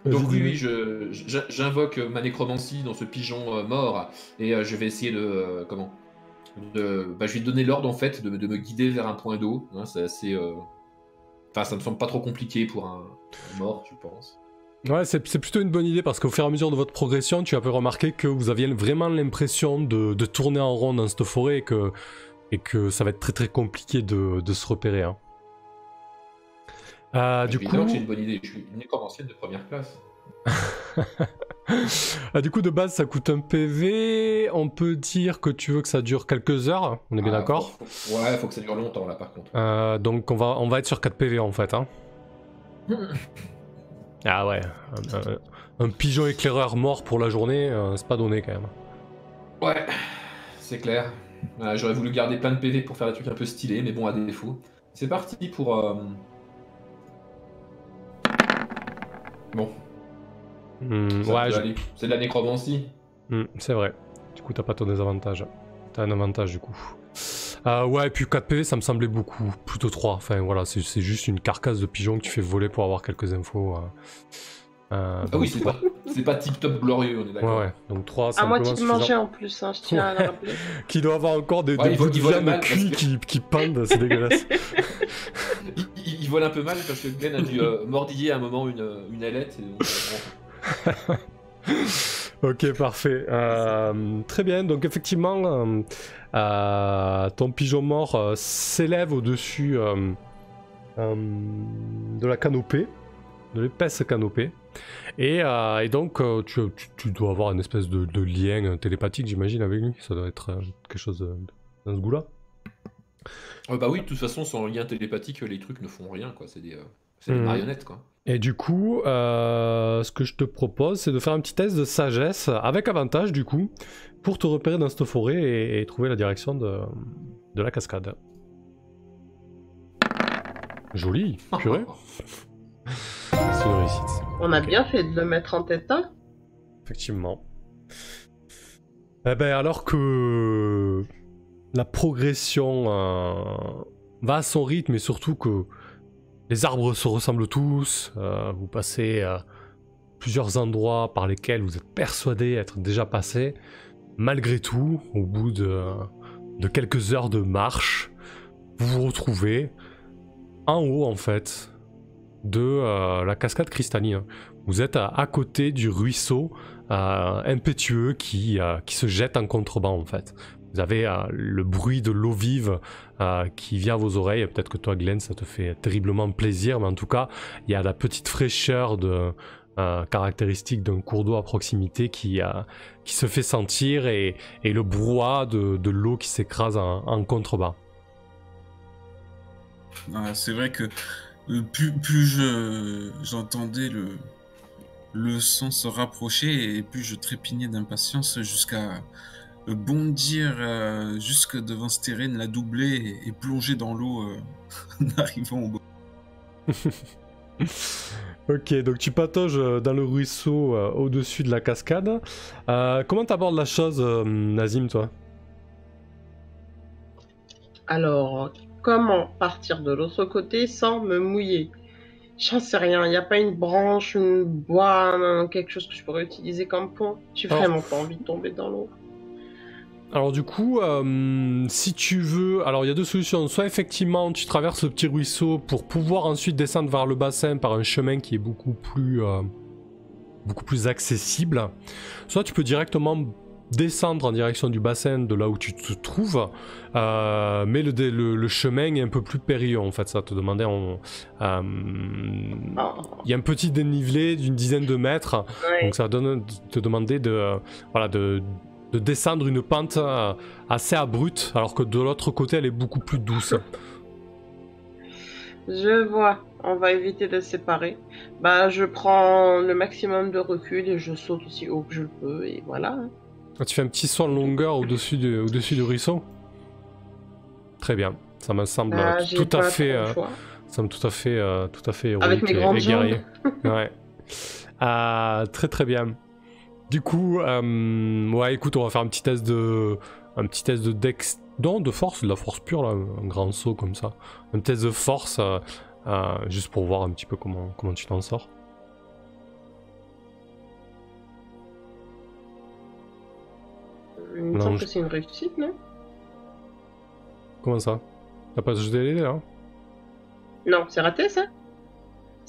Donc Vas-y, oui, dis-moi. j'invoque ma nécromancie dans ce pigeon mort et je vais essayer de je vais donner l'ordre en fait de me guider vers un point d'eau. Hein, c'est assez, enfin, ça me semble pas trop compliqué pour un mort, je pense. Ouais, c'est plutôt une bonne idée parce qu'au fur et à mesure de votre progression, tu as pu remarquer que vous aviez vraiment l'impression de tourner en rond dans cette forêt et que ça va être très très compliqué de se repérer. Hein. Du coup, Évidemment que c'est une bonne idée. Je suis une nécromancienne de première classe. du coup, de base, ça coûte un PV. On peut dire que tu veux que ça dure quelques heures. On est bien d'accord? Ouais, faut que ça dure longtemps là par contre. Donc, on va être sur 4 PV en fait. Hein. Ah ouais, un pigeon éclaireur mort pour la journée, c'est pas donné quand même. Ouais, c'est clair. J'aurais voulu garder plein de PV pour faire des trucs un peu stylés, mais bon, à défaut. C'est parti pour... Bon, ça Ouais, peut aller. C'est de la nécromancie. c'est vrai. Du coup, t'as pas ton désavantage. T'as un avantage du coup. Ouais, et puis 4 PV, ça me semblait beaucoup. Plutôt 3. Enfin voilà, c'est juste une carcasse de pigeon que tu fais voler pour avoir quelques infos. Ah oui, c'est pas tip-top glorieux, on est Ouais, d'accord. ouais. Donc 3, c'est À amplement moitié suffisant. mangé en plus, hein, je tiens à le rappeler. Qui doit avoir encore des Ouais, bouts de il vole viande mal cuits parce qui pendent, c'est dégueulasse. Il vole un peu mal parce que Glenn a dû mordiller à un moment une ailette. Et donc, Ok, parfait. Très bien, donc effectivement, ton pigeon mort s'élève au-dessus de la canopée, de l'épaisse canopée. Et donc, tu dois avoir une espèce de lien télépathique, j'imagine, avec lui. Ça doit être quelque chose dans ce goût-là. bah oui, de toute façon, sans lien télépathique, les trucs ne font rien, quoi. C'est des marionnettes, quoi. Et du coup, ce que je te propose, c'est de faire un petit test de sagesse, avec avantage du coup, pour te repérer dans cette forêt et trouver la direction de la cascade. Joli, purée. C'est une réussite. On a bien fait de le mettre en tête, hein. Effectivement. Eh ben, alors que la progression va à son rythme et surtout que les arbres se ressemblent tous, vous passez plusieurs endroits par lesquels vous êtes persuadé être déjà passé, malgré tout, au bout de quelques heures de marche, vous vous retrouvez en haut en fait de la cascade cristalline. Vous êtes à côté du ruisseau impétueux qui se jette en contrebas en fait. Vous avez le bruit de l'eau vive qui vient à vos oreilles. Peut-être que toi Glenn ça te fait terriblement plaisir, mais en tout cas il y a la petite fraîcheur caractéristique d'un cours d'eau à proximité qui se fait sentir et le brouhaha de l'eau qui s'écrase en contrebas. C'est vrai que plus j'entendais le son se rapprocher et plus je trépignais d'impatience jusqu'à bondir jusque devant Steren, la doubler et plonger dans l'eau en arrivant au bord. Ok, donc tu patauges dans le ruisseau au-dessus de la cascade. Comment t'abordes la chose, Nazim, toi? Alors, comment partir de l'autre côté sans me mouiller? J'en sais rien, il n'y a pas une branche, une boîte, quelque chose que je pourrais utiliser comme pont. J'ai vraiment pas envie de tomber dans l'eau. Alors du coup, si tu veux... Alors il y a deux solutions. Soit effectivement tu traverses le petit ruisseau pour pouvoir ensuite descendre vers le bassin par un chemin qui est beaucoup plus accessible. Soit tu peux directement descendre en direction du bassin de là où tu te trouves, mais le chemin est un peu plus périlleux en fait. Ça te demandait il y a un petit dénivelé d'une dizaine de mètres, Ouais. donc ça te demandait de descendre une pente assez abrupte, alors que de l'autre côté elle est beaucoup plus douce. Je vois, on va éviter de se séparer. Bah, je prends le maximum de recul et je saute aussi haut que je peux, et voilà. Tu fais un petit saut en longueur au-dessus du ruisseau. Très bien, ça me semble tout à fait héroïque. Avec mes grandes et guerrier. Ouais. Très très bien. Du coup, ouais, écoute, on va faire un petit test de dex, non, de force, de la force pure là, un grand saut comme ça, un test de force, juste pour voir un petit peu comment tu t'en sors. Il me semble que c'est une réussite, non? Comment ça? T'as pas jeté les dés là? Non, c'est raté ça?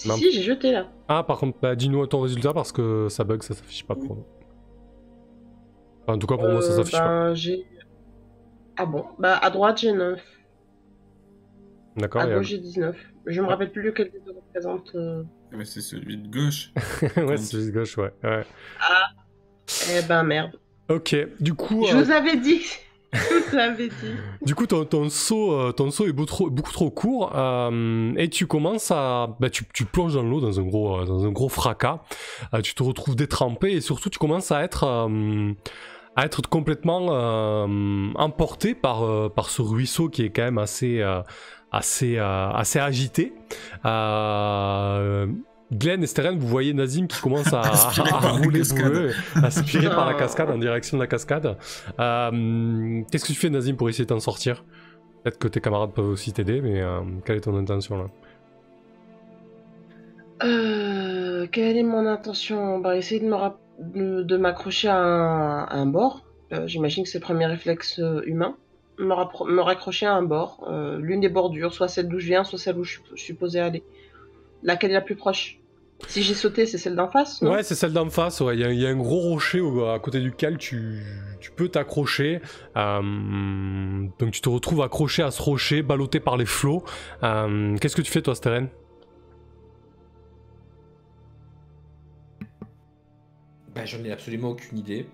Non. Si, j'ai jeté là. Ah, par contre, bah, dis-nous ton résultat parce que ça bug, ça s'affiche pas pour nous. Enfin, en tout cas, pour moi, ça s'affiche pas. Ah bon? Bah, à droite, j'ai 9. D'accord. À gauche, j'ai 19. Je me rappelle plus lequel des deux représente. Ouais, c'est celui de gauche. Ouais, c'est celui de gauche, ouais. Ah! Eh ben, merde. Ok, du coup... Je vous avais dit! Je vous l'avais dit. Du coup, ton saut est beaucoup trop court et tu commences à... Bah, tu plonges dans l'eau dans un gros fracas. Tu te retrouves détrempé et surtout, tu commences à être complètement emporté par ce ruisseau qui est quand même assez agité. Glenn et Steren, vous voyez Nazim qui commence à rouler bourreux, aspiré par la cascade, en direction de la cascade. Qu'est-ce que tu fais, Nazim, pour essayer de t'en sortir? Peut-être que tes camarades peuvent aussi t'aider, mais quelle est ton intention là? Quelle est mon intention? Bah, essayer de m'accrocher à un bord. J'imagine que c'est le premier réflexe humain. Me raccrocher à un bord. L'une des bordures, soit celle d'où je viens, soit celle où je suis supposé aller. Laquelle est la plus proche? Si j'ai sauté, c'est celle d'en face, non? Ouais, c'est celle d'en face. Ouais. Il y a un gros rocher à côté duquel tu peux t'accrocher. Donc tu te retrouves accroché à ce rocher, ballotté par les flots. Qu'est-ce que tu fais, toi, Steren? Bah, j'en ai absolument aucune idée.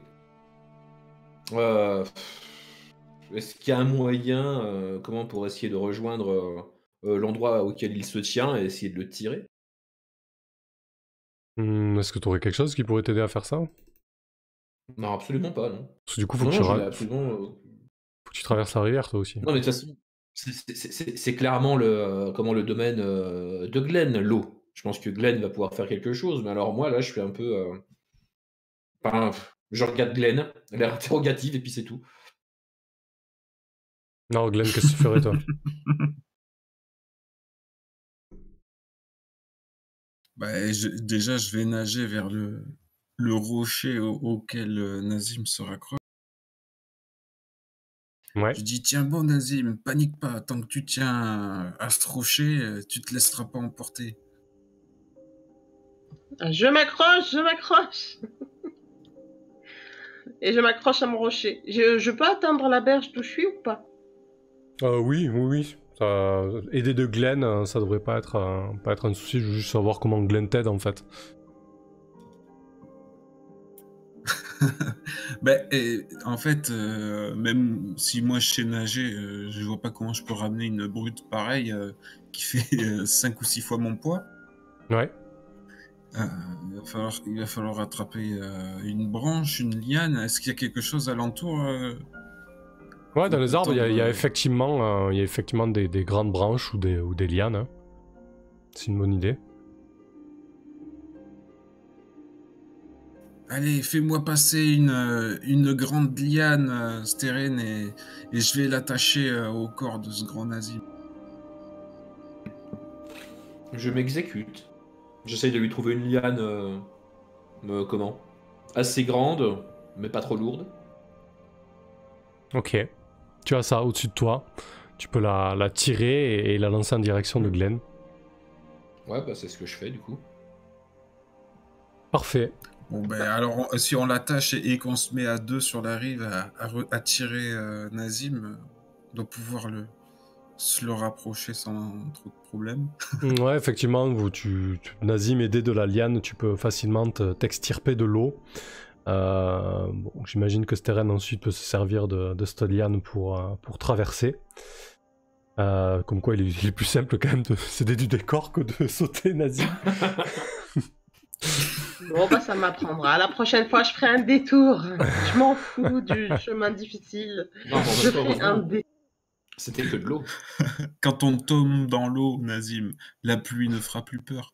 Est-ce qu'il y a un moyen, comment pour essayer de rejoindre l'endroit auquel il se tient et essayer de le tirer? Est-ce que tu aurais quelque chose qui pourrait t'aider à faire ça? Non, absolument pas, non. Parce que du coup, faut que tu traverses la rivière toi aussi. Non, mais de toute façon, c'est clairement le domaine de Glenn, l'eau. Je pense que Glenn va pouvoir faire quelque chose, mais alors moi, là, je suis un peu. Enfin, je regarde Glenn, l'air interrogative, et puis c'est tout. Non, Glenn, qu'est-ce que tu ferais toi? Bah, déjà, je vais nager vers le rocher auquel Nazim se raccroche. Ouais. Je dis, tiens bon Nazim, panique pas, tant que tu tiens à ce rocher, tu te laisseras pas emporter. Je m'accroche. Et je m'accroche à mon rocher. Je peux atteindre la berge d'où je suis ou pas? Oui. Aider de Glenn, ça devrait pas être un souci. Je veux juste savoir comment Glenn t'aide en fait. En fait, même si moi je sais nager, je vois pas comment je peux ramener une brute pareille qui fait 5 ou 6 fois mon poids. Ouais. Il va falloir attraper une branche, une liane. Est-ce qu'il y a quelque chose alentour Ouais, dans les arbres, il y a attendre, effectivement des grandes branches ou des lianes. Hein. C'est une bonne idée. Allez, fais-moi passer une grande liane, Steren, et je vais l'attacher au corps de ce grand nazi. Je m'exécute. J'essaye de lui trouver une liane, comment? Assez grande, mais pas trop lourde. Ok. Tu as ça au-dessus de toi. Tu peux la tirer et la lancer en direction de Glenn. Ouais, bah c'est ce que je fais du coup. Parfait. Bon, ben alors, si on l'attache et qu'on se met à deux sur la rive à tirer Nazim, on doit pouvoir se le rapprocher sans trop de problèmes. Ouais, effectivement, Nazim, aidé de la liane, tu peux facilement t'extirper de l'eau. Bon, j'imagine que Steren ensuite peut se servir de cette liane pour traverser. Comme quoi, il est plus simple quand même de s'aider du décor que de sauter, Nazim. Bon, bah ça m'apprendra. La prochaine fois, je ferai un détour. Je m'en fous du chemin difficile. Non, Je ferai un détour. C'était que de l'eau. Quand on tombe dans l'eau, Nazim, la pluie ne fera plus peur.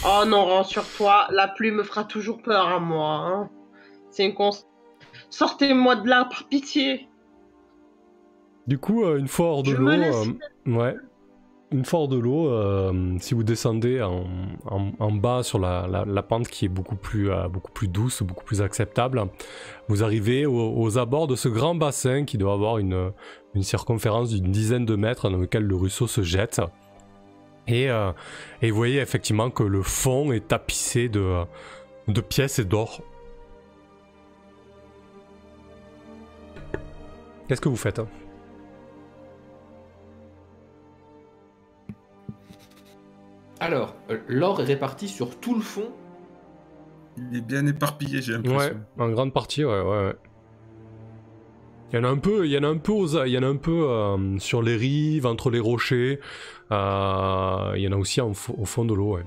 Oh non, rassure-toi, la pluie me fera toujours peur à moi. Hein. C'est une constante. Sortez-moi de là, par pitié. Du coup, une fois hors de Je l'eau, me laisse. ouais. Une fois hors de l'eau, si vous descendez en bas sur la pente qui est beaucoup plus douce, beaucoup plus acceptable, vous arrivez aux abords de ce grand bassin qui doit avoir une circonférence d'une dizaine de mètres dans lequel le ruisseau se jette. Et vous voyez effectivement que le fond est tapissé de pièces et d'or. Qu'est-ce que vous faites ? Alors, l'or est réparti sur tout le fond. Il est bien éparpillé, j'ai l'impression. Ouais, en grande partie, ouais. Il y en a un peu, sur les rives, entre les rochers. Il y en a aussi au fond de l'eau, ouais.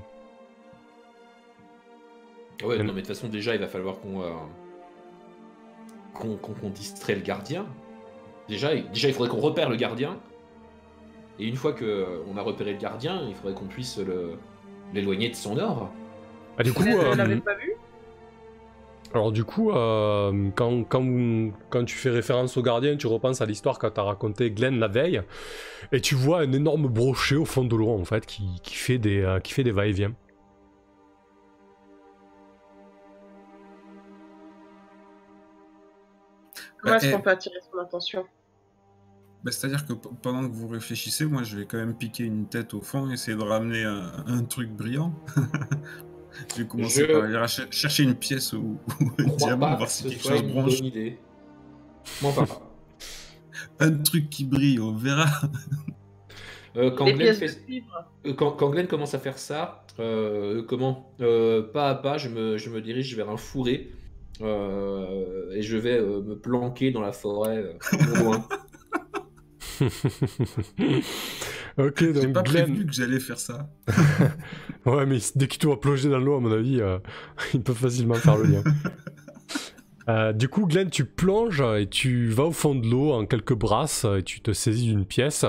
Ouais, non, mais de toute façon, déjà, il va falloir qu'on distrait le gardien. Déjà, il faudrait qu'on repère le gardien. Et une fois qu'on a repéré le gardien, il faudrait qu'on puisse l'éloigner de son or. Ah, du coup, Vous l'avez pas vu? Alors du coup, quand tu fais référence au gardien, tu repenses à l'histoire que t'as raconté Glenn la veille, et tu vois un énorme brochet au fond de l'eau en fait qui fait des va-et-vient. Comment est-ce qu'on peut attirer son attention? C'est-à-dire que pendant que vous réfléchissez, moi je vais quand même piquer une tête au fond et essayer de ramener un truc brillant. Je vais commencer par aller chercher une pièce ou un diamant, voir si quelque chose bronche. Bonne idée. Bon, enfin, un truc qui brille, on verra. Quand Glenn commence à faire ça, pas à pas, je me dirige vers un fourré et je vais me planquer dans la forêt au loin. Ok, donc j'ai pas Glenn... prévenu que j'allais faire ça. Ouais, mais dès qu'ils te voient plonger dans l'eau, à mon avis, ils peuvent facilement faire le lien. Du coup, Glenn, tu plonges et tu vas au fond de l'eau en quelques brasses et tu te saisis d'une pièce.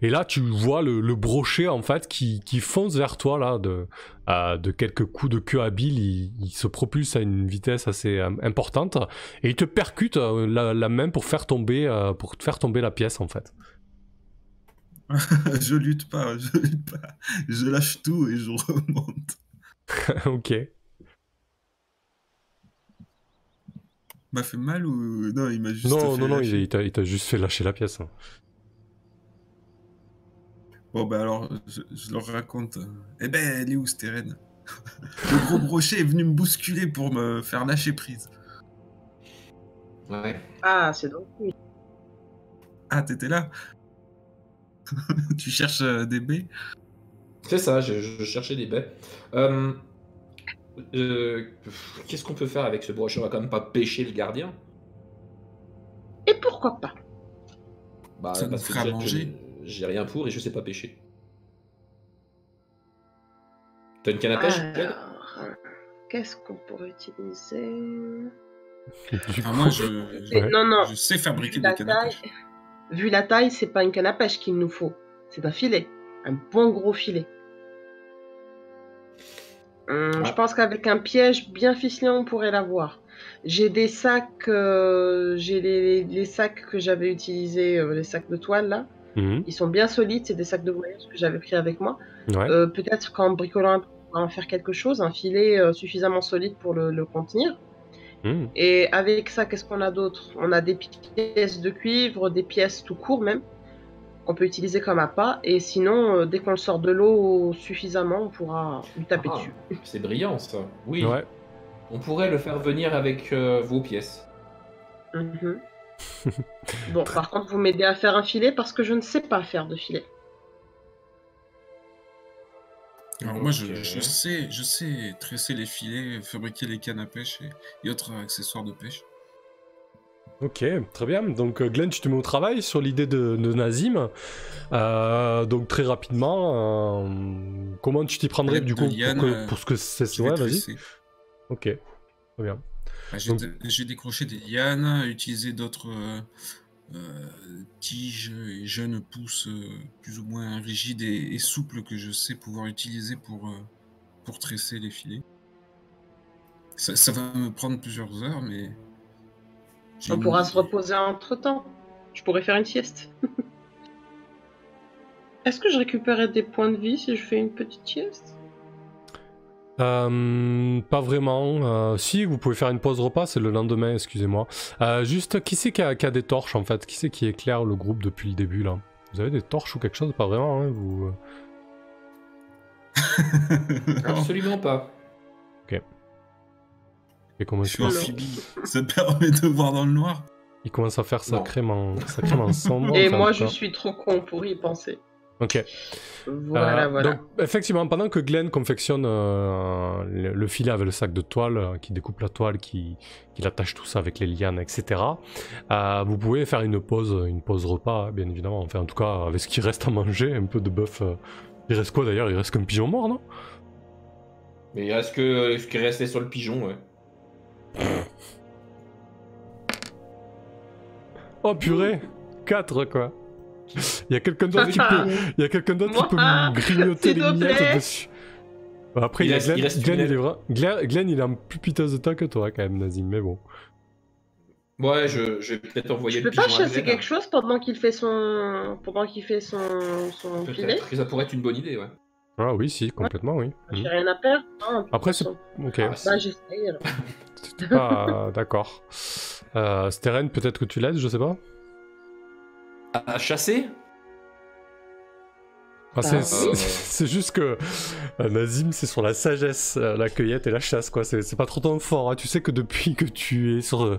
Et là, tu vois le brochet en fait qui fonce vers toi là de quelques coups de queue habile. Il se propulse à une vitesse assez importante et il te percute la main pour faire tomber la pièce en fait. Je lutte pas. Je lâche tout et je remonte. Ok. M'a fait mal ou... Non, il m'a juste Non, fait non, lâcher. il t'a juste fait lâcher la pièce. Bon, bah alors, je leur raconte. Eh ben, elle est où, Steren? Le gros brochet est venu me bousculer pour me faire lâcher prise. Ouais. Ah, c'est donc oui. Ah, t'étais là? Tu cherches des baies? C'est ça, je cherchais des baies. Qu'est-ce qu'on peut faire avec ce brochet? On va quand même pas pêcher le gardien. Et pourquoi pas? Bah, Ça nous parce que fera déjà, manger. j'ai rien pour et je sais pas pêcher. T'as une canne à pêche, Glenn? Alors, qu'est-ce qu'on pourrait utiliser? Du Ah, coup, moi, Ouais. Non. je sais fabriquer Vu des la cannes à taille, pêche. vu la taille, c'est pas une canne à pêche qu'il nous faut. C'est un filet. Un bon gros filet. Je Ah. pense qu'avec un piège bien ficelé, on pourrait l'avoir. J'ai des sacs, j'ai les sacs que j'avais utilisés, les sacs de toile là. Mhm. Ils sont bien solides, c'est des sacs de voyage que j'avais pris avec moi. Ouais. Peut-être qu'en bricolant un peu, on va en faire quelque chose, un filet suffisamment solide pour le contenir. Mhm. Et avec ça, qu'est-ce qu'on a d'autre? On a des pièces de cuivre, des pièces tout court même, qu'on peut utiliser comme appât. Et sinon, dès qu'on le sort de l'eau suffisamment, on pourra lui taper dessus. C'est brillant ça. Oui. Ouais. On pourrait le faire venir avec vos pièces. Mhm. Bon, par contre, vous m'aidez à faire un filet parce que je ne sais pas faire de filet. Alors moi, Ok. je sais tresser les filets, fabriquer les cannes à pêche et autres accessoires de pêche. Ok, très bien. Donc Glenn, tu te mets au travail sur l'idée de Nazim. Donc très rapidement, comment tu t'y prendrais L'aide du de coup liane, pour ce que c'est... Je vais Ouais, vas-y. tresser. Ok, très bien. Bah, Donc- j'ai décroché des lianes, utilisé d'autres tiges et jeunes pousses plus ou moins rigides et souples que je sais pouvoir utiliser pour tresser les filets. Ça va me prendre plusieurs heures, mais... j'ai On une pourra idée. se reposer entre-temps. Je pourrais faire une sieste. Est-ce que je récupérerai des points de vie si je fais une petite sieste? Pas vraiment. Si, vous pouvez faire une pause repas, c'est le lendemain, excusez-moi. Juste, qui c'est qui a des torches en fait? Qui c'est qui éclaire le groupe depuis le début là? Vous avez des torches ou quelque chose? Pas vraiment, hein, vous... Absolument pas. Et comment Je suis Non. amphibie, ça te permet de voir dans le noir. Il commence à faire Non. sacrément sombre. Et enfin, en moi, tout je cas. suis trop con pour y penser. Ok. Voilà. Donc, effectivement, pendant que Glenn confectionne le filet avec le sac de toile, qui découpe la toile, qui attache tout ça avec les lianes, etc., vous pouvez faire une pause repas, hein, bien évidemment. Enfin, en tout cas, avec ce qui reste à manger, un peu de bœuf. Il reste quoi d'ailleurs? Il reste qu'un pigeon mort, non? Mais il reste que ce qui est resté sur le pigeon, ouais. Oh purée! 4 quoi! Il y a quelqu'un d'autre qui peut. Il y a quelqu'un d'autre qui peut Moi, me grignoter s'il les te miettes plaît. dessus. Bon, après, Il il y a reste- il reste Glenn, une il est vrai. Glenn, il est en plus piteuse de temps que toi, quand même, Nazim, mais bon. Ouais, je vais peut-être envoyer Je le peux pas pigeon à chasser Glenn. quelque chose pendant qu'il fait son filet? Peut-être que ça pourrait être une bonne idée, ouais. Ah oui, si, complètement, oui. J'ai rien à perdre. Non, de toute Après, c'est. façon. Ok, Ah, si. Bah, j'essaye. alors. c'était pas. D'accord. Steren, peut-être que tu l'aides, je sais pas. À chasser? Ah, Bah, c'est juste que Nazim, c'est sur la sagesse, la cueillette et la chasse, quoi. C'est pas trop ton fort, hein. Tu sais que depuis que tu es sur.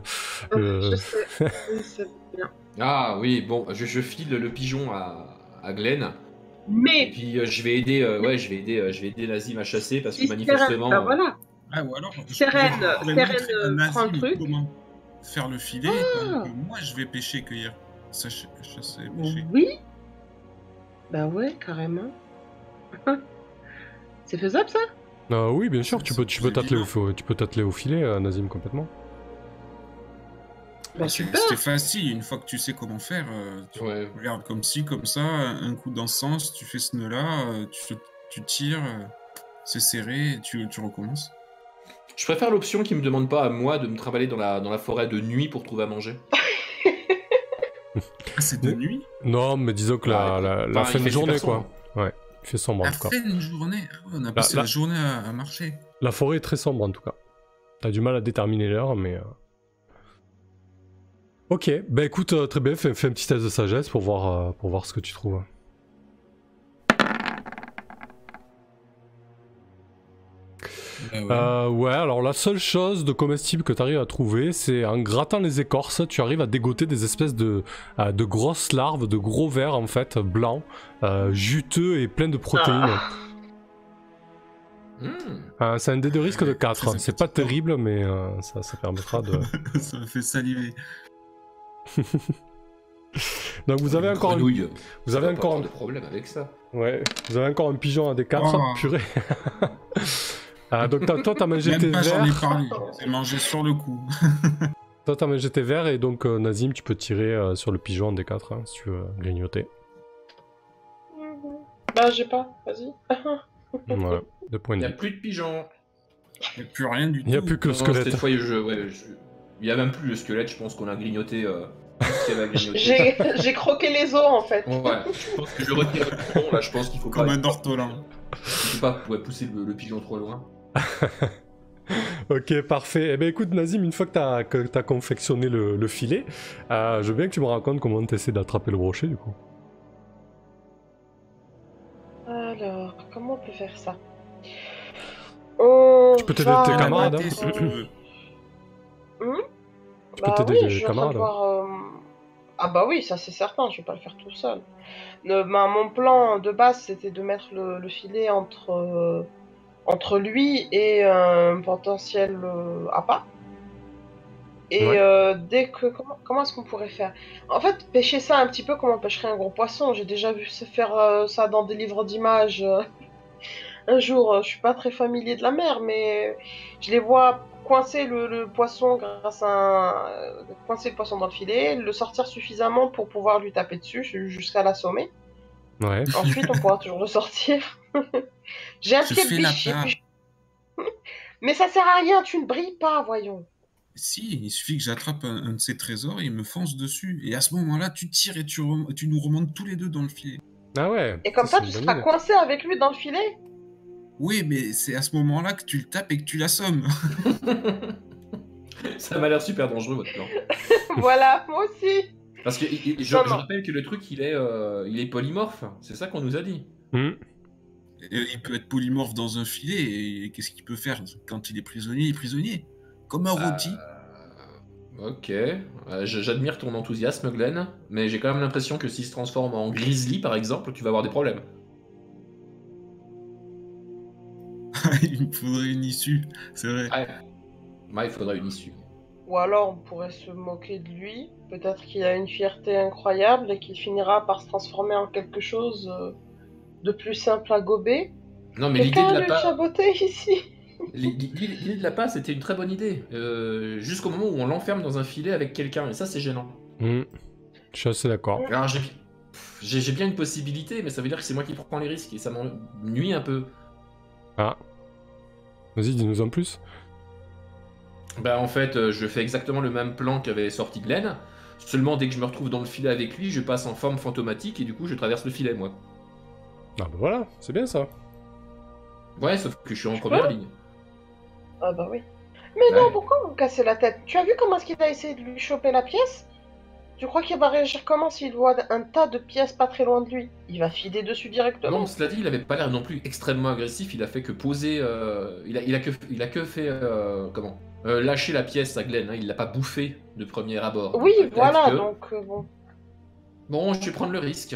Je sais. Je sais bien. Ah oui, bon, je file le pigeon à Glenn. Et Mais puis je vais aider, je vais aider Nazim à chasser parce que si manifestement. bah, voilà. Ah, ou alors, Seren, pourrais Seren, montrer à Nazim prend le truc. comment faire le filet, pendant que moi je vais pêcher, cueillir. Ça, chasser et pêcher. Oui. Bah ouais, carrément. C'est faisable ça? Oui, bien sûr, tu peux C'est t'atteler évident. tu peux t'atteler au filet, Nazim, complètement. Bah, C'est super. c'était facile, une fois que tu sais comment faire, tu Ouais. regardes comme ci, comme ça, un coup dans ce sens, tu fais ce nœud-là, tu tires, c'est serré, et tu recommences. Je préfère l'option qui me demande pas à moi de me trimballer dans la forêt de nuit pour trouver à manger. Ah, c'est de nuit? Non, mais disons que Bah, la enfin, fin il de fait journée, super quoi. Ouais, il fait sombre en La tout cas. fin de journée? Ah ouais, on a passé la- la journée à marcher. La forêt est très sombre en tout cas. T'as du mal à déterminer l'heure, mais... Ok, bah écoute, très bien, fais un petit test de sagesse pour voir ce que tu trouves. Bah ouais. Ouais, alors la seule chose de comestible que tu arrives à trouver, c'est en grattant les écorces, tu arrives à dégoter des espèces de grosses larves, de gros vers en fait, blancs, juteux et pleins de protéines. Ah. C'est un dé de risque de 4, Très c'est pas appétissant. terrible, mais ça permettra de... Ça me fait saliver. Donc vous avez encore... Grenouille. Vous Ça avez va pas encore avoir un... de problème avec ça. Ouais, vous avez encore un pigeon à D4, Oh. purée. Donc toi t'as mangé tes Même pas, j'en ai vers, parlé. C'est mangé sur le coup. toi t'as mangé tes vers et donc Nazim tu peux tirer sur le pigeon en D4 hein, si tu veux grignoter. Bah, j'ai pas, vas-y. Voilà, 2 points Il de n'y a vie. plus de pigeons. Il n'y a plus rien du tout. Il n'y a plus que le Non, squelette. cette fois, il n'y a même plus le squelette, je pense qu'on a grignoté tout ce qu'il y avait à grignoter. J'ai croqué les os en fait. Ouais, je pense que je retire le pigeon, là je pense qu'il faut Comme pas, un ortolan. pousser le pigeon trop loin. Ok, parfait. Eh ben écoute Nazim, une fois que t'as confectionné le filet, je veux bien que tu me racontes comment t'essaies d'attraper le brochet du coup. Alors, comment on peut faire ça? Tu peux t'aider tes camarades, hein. Si tu veux. Tu peux Bah t'aider oui, des je suis en train de camarades. voir. Ah bah oui, ça c'est certain, je vais pas le faire tout seul. Mon plan de base, c'était de mettre le filet entre lui et un potentiel appât. Et Ouais. dès que... Comment est-ce qu'on pourrait faire? En fait, pêcher ça un petit peu comme on pêcherait un gros poisson. J'ai déjà vu se faire ça dans des livres d'images. Un jour, je suis pas très familier de la mer, mais je les vois coincer le poisson grâce à coincer le poisson dans le filet, le sortir suffisamment pour pouvoir lui taper dessus jusqu'à l'assommer. Ouais. Ensuite, on pourra toujours le sortir. J'ai un Je pied de fais biche, l'appât. mais ça sert à rien, tu ne brilles pas, voyons. Si, il suffit que j'attrape un de ces trésors et il me fonce dessus. Et à ce moment-là, tu tires et tu nous remontes tous les deux dans le filet. Ah ouais. Et comme ça, c'est tu une bonne seras idée. coincé avec lui dans le filet. Oui, mais c'est à ce moment-là que tu le tapes et que tu l'assommes. Ça m'a l'air super dangereux votre plan. Voilà, moi aussi. Parce que je Non, non. rappelle que le truc il est polymorphe, c'est ça qu'on nous a dit. Hmm. Il peut être polymorphe dans un filet et qu'est-ce qu'il peut faire quand il est prisonnier? Il est prisonnier. Comme un rôti. Ok, j'admire ton enthousiasme Glenn, mais j'ai quand même l'impression que s'il se transforme en grizzly par exemple, tu vas avoir des problèmes. Il me faudrait une issue, c'est vrai. Ouais, il faudra une issue. Ou alors, on pourrait se moquer de lui. Peut-être qu'il a une fierté incroyable et qu'il finira par se transformer en quelque chose de plus simple à gober. Non mais l'idée Quelqu'un de a la lu part... chaboter ici. L'idée de la passe c'était une très bonne idée, jusqu'au moment où on l'enferme dans un filet avec quelqu'un, et ça c'est gênant. Hmm. Je suis assez d'accord. Alors j'ai bien une possibilité, mais ça veut dire que c'est moi qui prends les risques, et ça m'ennuie un peu. Ah. Vas-y, dis-nous en plus. Bah en fait, je fais exactement le même plan qu'avait sorti Glenn, seulement dès que je me retrouve dans le filet avec lui, je passe en forme fantomatique, et du coup je traverse le filet moi. Ah bah voilà, c'est bien ça. Ouais, sauf que je suis en première ligne. Ah bah oui. Mais non, Ouais. pourquoi vous cassez la tête? Tu as vu comment est-ce qu'il a essayé de lui choper la pièce? Tu crois qu'il va réagir comment s'il voit un tas de pièces pas très loin de lui? Il va filer dessus directement. Non, cela dit, il avait pas l'air non plus extrêmement agressif, il a fait que poser... il a que fait... lâcher la pièce à Glenn, hein, il l'a pas bouffé de premier abord. Oui, Donc, peut-être voilà, que- donc bon. Bon, je vais prendre le risque.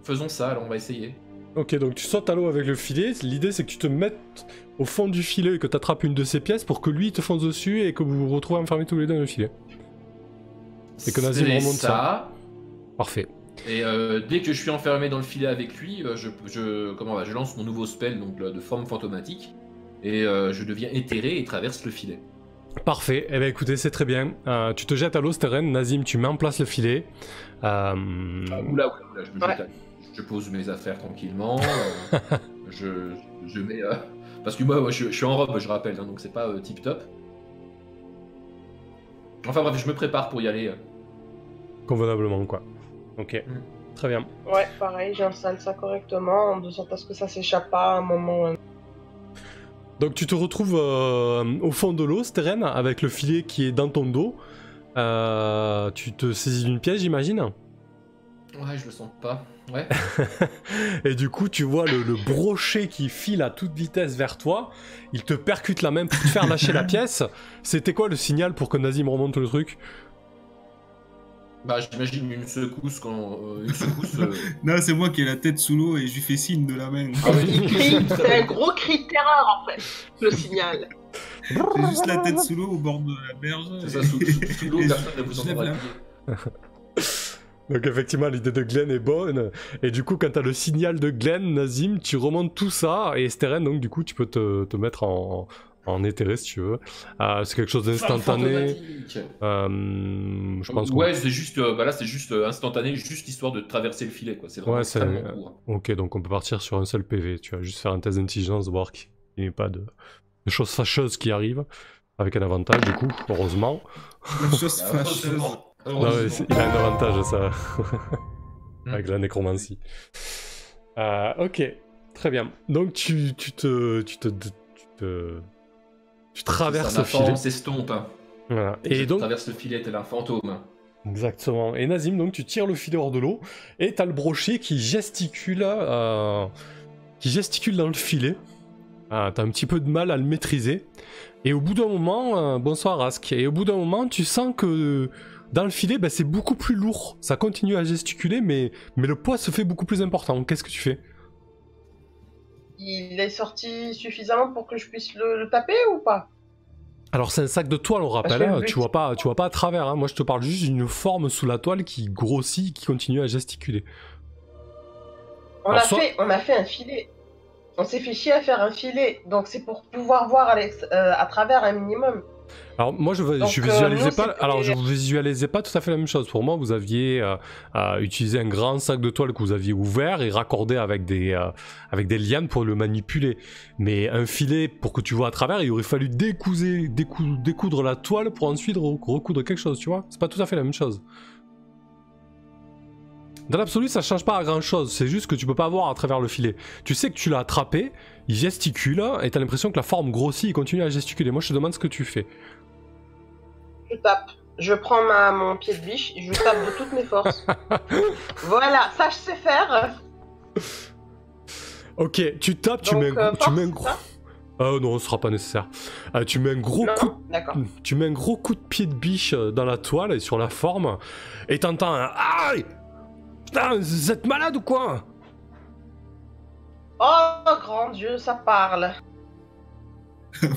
Faisons ça, alors on va essayer. Ok, donc tu sautes à l'eau avec le filet. L'idée c'est que tu te mettes au fond du filet et que tu attrapes une de ces pièces pour que lui te fonce dessus et que vous vous retrouvez enfermés tous les deux dans le filet. Et que Nazim C'est remonte ça. Parfait. Et dès que je suis enfermé dans le filet avec lui, je lance mon nouveau spell donc, de forme fantomatique, et je deviens éthéré et traverse le filet. Parfait, eh bien écoutez, c'est très bien. Tu te jettes à l'eau, Steren. Nazim, tu mets en place le filet. Oula, je me jette à- je pose mes affaires tranquillement. Je mets. Parce que moi je suis en robe, je rappelle, hein, donc c'est pas tip top. Enfin bref, je me prépare pour y aller. Convenablement, quoi. Ok, très bien. Ouais, pareil, j'installe ça correctement, de sorte à ce que ça s'échappe pas à un moment. Donc tu te retrouves au fond de l'eau, Steren, avec le filet qui est dans ton dos. Tu te saisis d'une pièce, j'imagine. Ouais, je le sens pas. Ouais. Et du coup, tu vois le brochet qui file à toute vitesse vers toi. Il te percute la main pour te faire lâcher la pièce. C'était quoi le signal pour que Nazim remonte le truc? Bah, j'imagine une secousse quand. Une secousse. Non, c'est moi qui ai la tête sous l'eau et je lui fais signe de la main. Ah oui. Il crie, c'est un gros cri de terreur en fait, le signal. J'ai juste la tête sous l'eau au bord de la berge. C'est ça, sous l'eau, Et personne ne vous je lève entendra la- crier. Donc effectivement, l'idée de Glenn est bonne. Et du coup, quand t'as le signal de Glenn, Nazim, tu remontes tout ça. Et Steren, donc du coup, tu peux te mettre en éthéré si tu veux. C'est quelque chose d'instantané. Je pense que... Ouais, c'est juste, là c'est juste instantané, juste histoire de traverser le filet, quoi. C'est vraiment Ouais, c'est... extrêmement court. Ok, donc on peut partir sur un seul PV. Tu vas juste faire un test d'intelligence, voir qu'il n'y ait pas de choses fâcheuses qui arrivent. Avec un avantage, du coup, heureusement. La chose fâcheuse. Heureusement. Non, mais il a un avantage, ça. Avec la nécromancie. Ok, très bien. Donc tu traverses le filet. s'estompe. Hein. Voilà. Et Et donc, traverse le filet tel un fantôme. exactement. Et Nazim, donc tu tires le filet hors de l'eau et t'as le brochet qui gesticule dans le filet. T'as un petit peu de mal à le maîtriser. Et au bout d'un moment, bonsoir Rask. Et au bout d'un moment, tu sens que dans le filet, c'est beaucoup plus lourd. Ça continue à gesticuler, mais le poids se fait beaucoup plus important. Qu'est-ce que tu fais? Il est sorti suffisamment pour que je puisse le taper ou pas? Alors c'est un sac de toile, on rappelle, Parce que le hein, but, tu vois pas à travers, hein. Moi je te parle juste d'une forme sous la toile qui grossit, qui continue à gesticuler. On Alors, a fait un filet. On s'est fait chier à faire un filet, donc c'est pour pouvoir voir à travers un minimum. Alors moi je visualisais pas tout à fait la même chose. Pour moi vous aviez utilisé un grand sac de toile que vous aviez ouvert et raccordé avec des lianes pour le manipuler. Mais un filet pour que tu vois à travers, il aurait fallu découdre la toile pour ensuite recoudre quelque chose, tu vois. C'est pas tout à fait la même chose. Dans l'absolu, ça change pas à grand chose, c'est juste que tu peux pas voir à travers le filet. Tu sais que tu l'as attrapé, il gesticule, et t'as l'impression que la forme grossit et continue à gesticuler. Moi je te demande ce que tu fais. Je tape. Je prends mon pied de biche, je tape de toutes mes forces. Voilà, ça je sais faire. Ok, tu tapes, tu Donc, mets un gros... ça non, ce sera pas nécessaire. Tu mets un gros Non, d'accord. Tu mets un gros coup de pied de biche dans la toile et sur la forme, et t'entends un aïe! Putain, vous êtes malade ou quoi? Oh, grand Dieu, ça parle.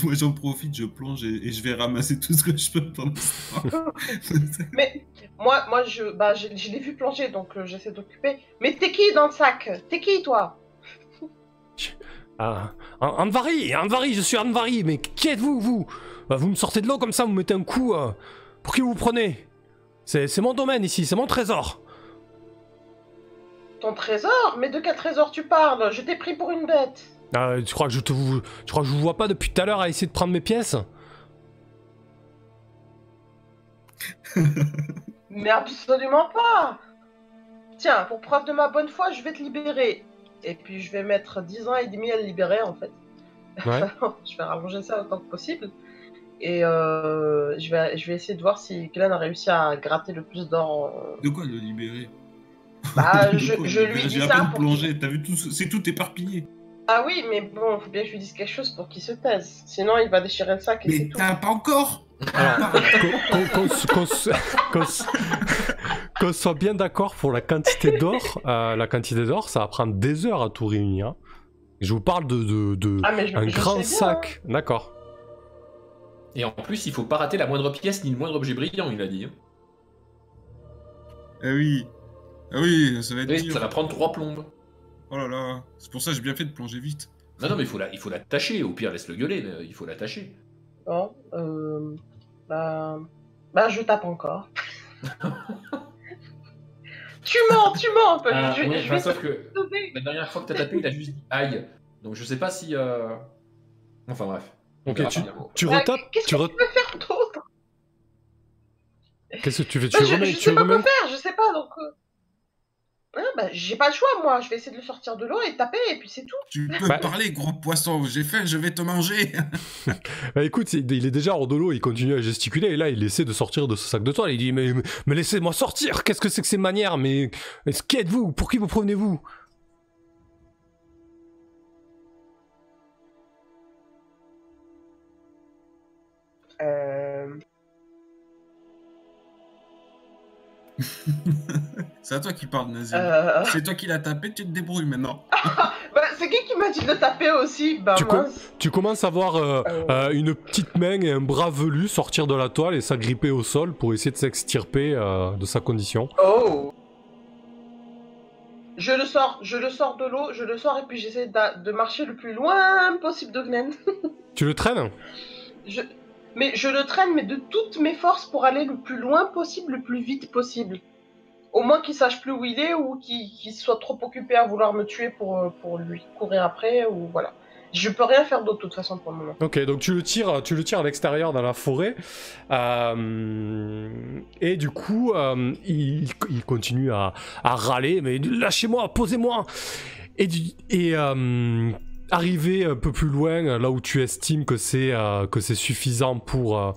Moi j'en profite, je plonge et je vais ramasser tout ce que je peux pendant ce temps. Mais moi je l'ai vu plonger, donc j'essaie d'occuper. Mais t'es qui dans le sac? T'es qui, toi? Anvari, je suis Anvari, mais qui êtes-vous, vous? Vous me sortez de l'eau comme ça, vous mettez un coup. Pour qui vous prenez? C'est mon domaine ici, c'est mon trésor. Ton trésor? Mais de quel trésor tu parles? Je t'ai pris pour une bête. Tu crois que je vous vois pas depuis tout à l'heure à essayer de prendre mes pièces? Mais absolument pas. Tiens, pour preuve de ma bonne foi, je vais te libérer. Et puis je vais mettre 10 ans et demi à le libérer en fait. Ouais. Je vais rallonger ça autant que possible. Et je vais essayer de voir si Glenn a réussi à gratter le plus d'or. De quoi le libérer? Bah, De je quoi le lui libérer? dis J'ai à ça peine pour plongé, t'as vu tout, c'est tout éparpillé. Ah oui, mais bon, faut bien que je lui dise quelque chose pour qu'il se taise. Sinon, il va déchirer le sac et c'est Mais tout. t'as pas encore? Alors, qu'on soit bien d'accord pour la quantité d'or. La quantité d'or, ça va prendre des heures à tout réunir. Je vous parle de Ah, mais je un sais grand bien, sac. D'accord. Et en plus, il faut pas rater la moindre pièce ni le moindre objet brillant, il a dit. Ah oui. Ah oui, ça va être Oui, dur. ça va prendre 3 plombes. Oh là là. C'est pour ça que j'ai bien fait de plonger vite. Non, mais il faut l'attacher. Au pire, laisse-le gueuler, mais il faut l'attacher. Bon, Bah, je tape encore. Tu mens un peu. Oui, Je vais sauf que sauver. la dernière fois que t'as tapé, il a juste dit aïe. Donc je sais pas si. Enfin bref. On Ok, verra tu, bien. tu Bah, retapes. qu'est-ce que tu peux faire d'autre? Qu'est-ce que tu fais? Bah, Tu je remets, tu sais pas remets quoi faire, je sais pas, donc... j'ai pas le choix, moi. Je vais essayer de le sortir de l'eau et taper, et puis c'est tout. Tu peux Bah- parler, gros poisson. J'ai faim, je vais te manger. Bah écoute, il est déjà hors de l'eau, il continue à gesticuler, et là il essaie de sortir de ce sac de toile, il dit mais laissez-moi sortir, qu'est-ce que c'est que ces manières, mais qui êtes-vous, pour qui vous promenez-vous? C'est à toi qui parle, Nazi. Euh, C'est toi qui l'as tapé, tu te débrouilles maintenant. Bah, c'est qui m'a dit de le taper aussi? Bah, mince. Tu commences à voir une petite main et un bras velu sortir de la toile et s'agripper au sol pour essayer de s'extirper de sa condition. Oh. Je le sors de l'eau, je le sors et puis j'essaie de marcher le plus loin possible de Glenn. Tu le traînes? Mais je le traîne, mais de toutes mes forces pour aller le plus loin possible, le plus vite possible. Au moins qu'il sache plus où il est ou qu'il soit trop occupé à vouloir me tuer pour lui courir après ou voilà. Je peux rien faire d'autre de toute façon pour le moment. Ok, donc tu le tires à l'extérieur dans la forêt, et du coup il continue à râler, mais lâchez-moi, posez-moi. Et arrivé un peu plus loin, là où tu estimes que c'est suffisant pour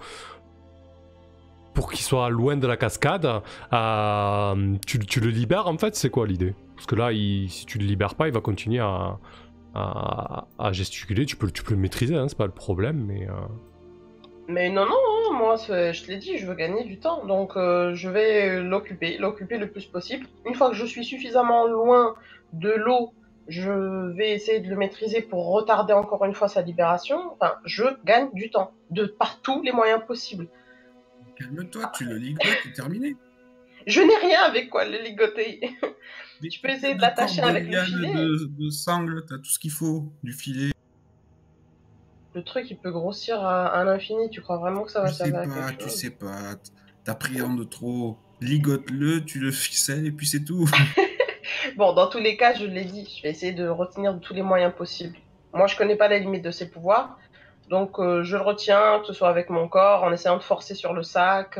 qu'il soit loin de la cascade, tu le libères en fait, c'est quoi l'idée? Parce que là, si tu le libères pas, il va continuer à gesticuler, tu peux le maîtriser, hein, c'est pas le problème, mais... Mais non, moi je te l'ai dit, je veux gagner du temps, donc je vais l'occuper le plus possible. Une fois que je suis suffisamment loin de l'eau, je vais essayer de le maîtriser pour retarder encore une fois sa libération. Enfin, je gagne du temps, par tous les moyens possibles. Calme-toi, tu le ligotes, c'est terminé. Je n'ai rien avec quoi le ligoter. Mais tu peux essayer de l'attacher avec le filet. De sangle, t'as tout ce qu'il faut, du filet. Le truc, il peut grossir à l'infini. Tu crois vraiment que ça va servir à quelque chose? Tu sais pas, t'as pris un de trop. Ligote-le, tu le ficelles et puis c'est tout. Bon, dans tous les cas, je l'ai dit, je vais essayer de retenir de tous les moyens possibles. Moi, je connais pas la limite de ses pouvoirs, donc je le retiens, que ce soit avec mon corps, en essayant de forcer sur le sac.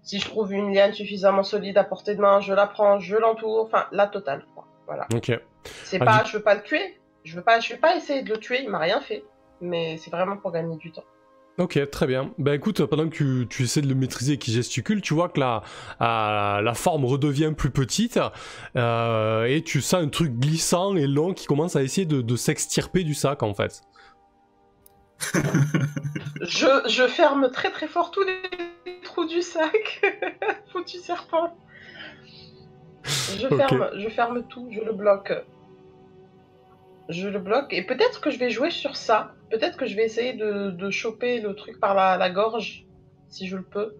Si je trouve une liane suffisamment solide à portée de main, je la prends, je l'entoure, enfin, la totale, quoi. Voilà. Ok. C'est pas, je veux pas le tuer, je vais pas essayer de le tuer, il m'a rien fait, mais c'est vraiment pour gagner du temps. Ok, très bien. Bah écoute, pendant que tu essaies de le maîtriser et qu'il gesticule, tu vois que la forme redevient plus petite, et tu sens un truc glissant et long qui commence à essayer de s'extirper du sac en fait. Je ferme très très fort tous les trous du sac. Foutu serpent. Je ferme tout, je le bloque. Je le bloque et peut-être que je vais jouer sur ça. Peut-être que je vais essayer de choper le truc par la gorge, si je le peux.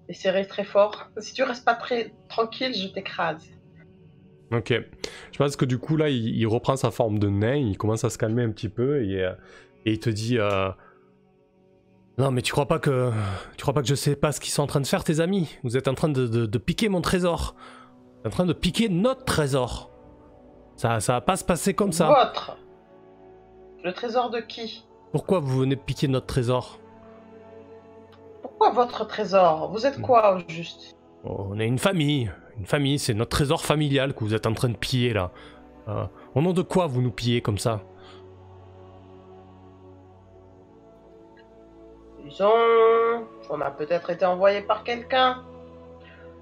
Et serrer très fort. Si tu restes pas très tranquille, je t'écrase. Ok. Je pense que du coup là, il reprend sa forme de nain, il commence à se calmer un petit peu et il te dit non mais tu crois pas que je sais pas ce qu'ils sont en train de faire tes amis? Vous êtes en train de piquer mon trésor. Vous êtes en train de piquer notre trésor. Ça va pas se passer comme ça. Votre. Le trésor de qui? Pourquoi vous venez piquer notre trésor? Pourquoi votre trésor? Vous êtes quoi au juste? On est une famille. Une famille, c'est notre trésor familial que vous êtes en train de piller là. Au nom de quoi vous nous pillez comme ça? Disons, on a peut-être été envoyé par quelqu'un.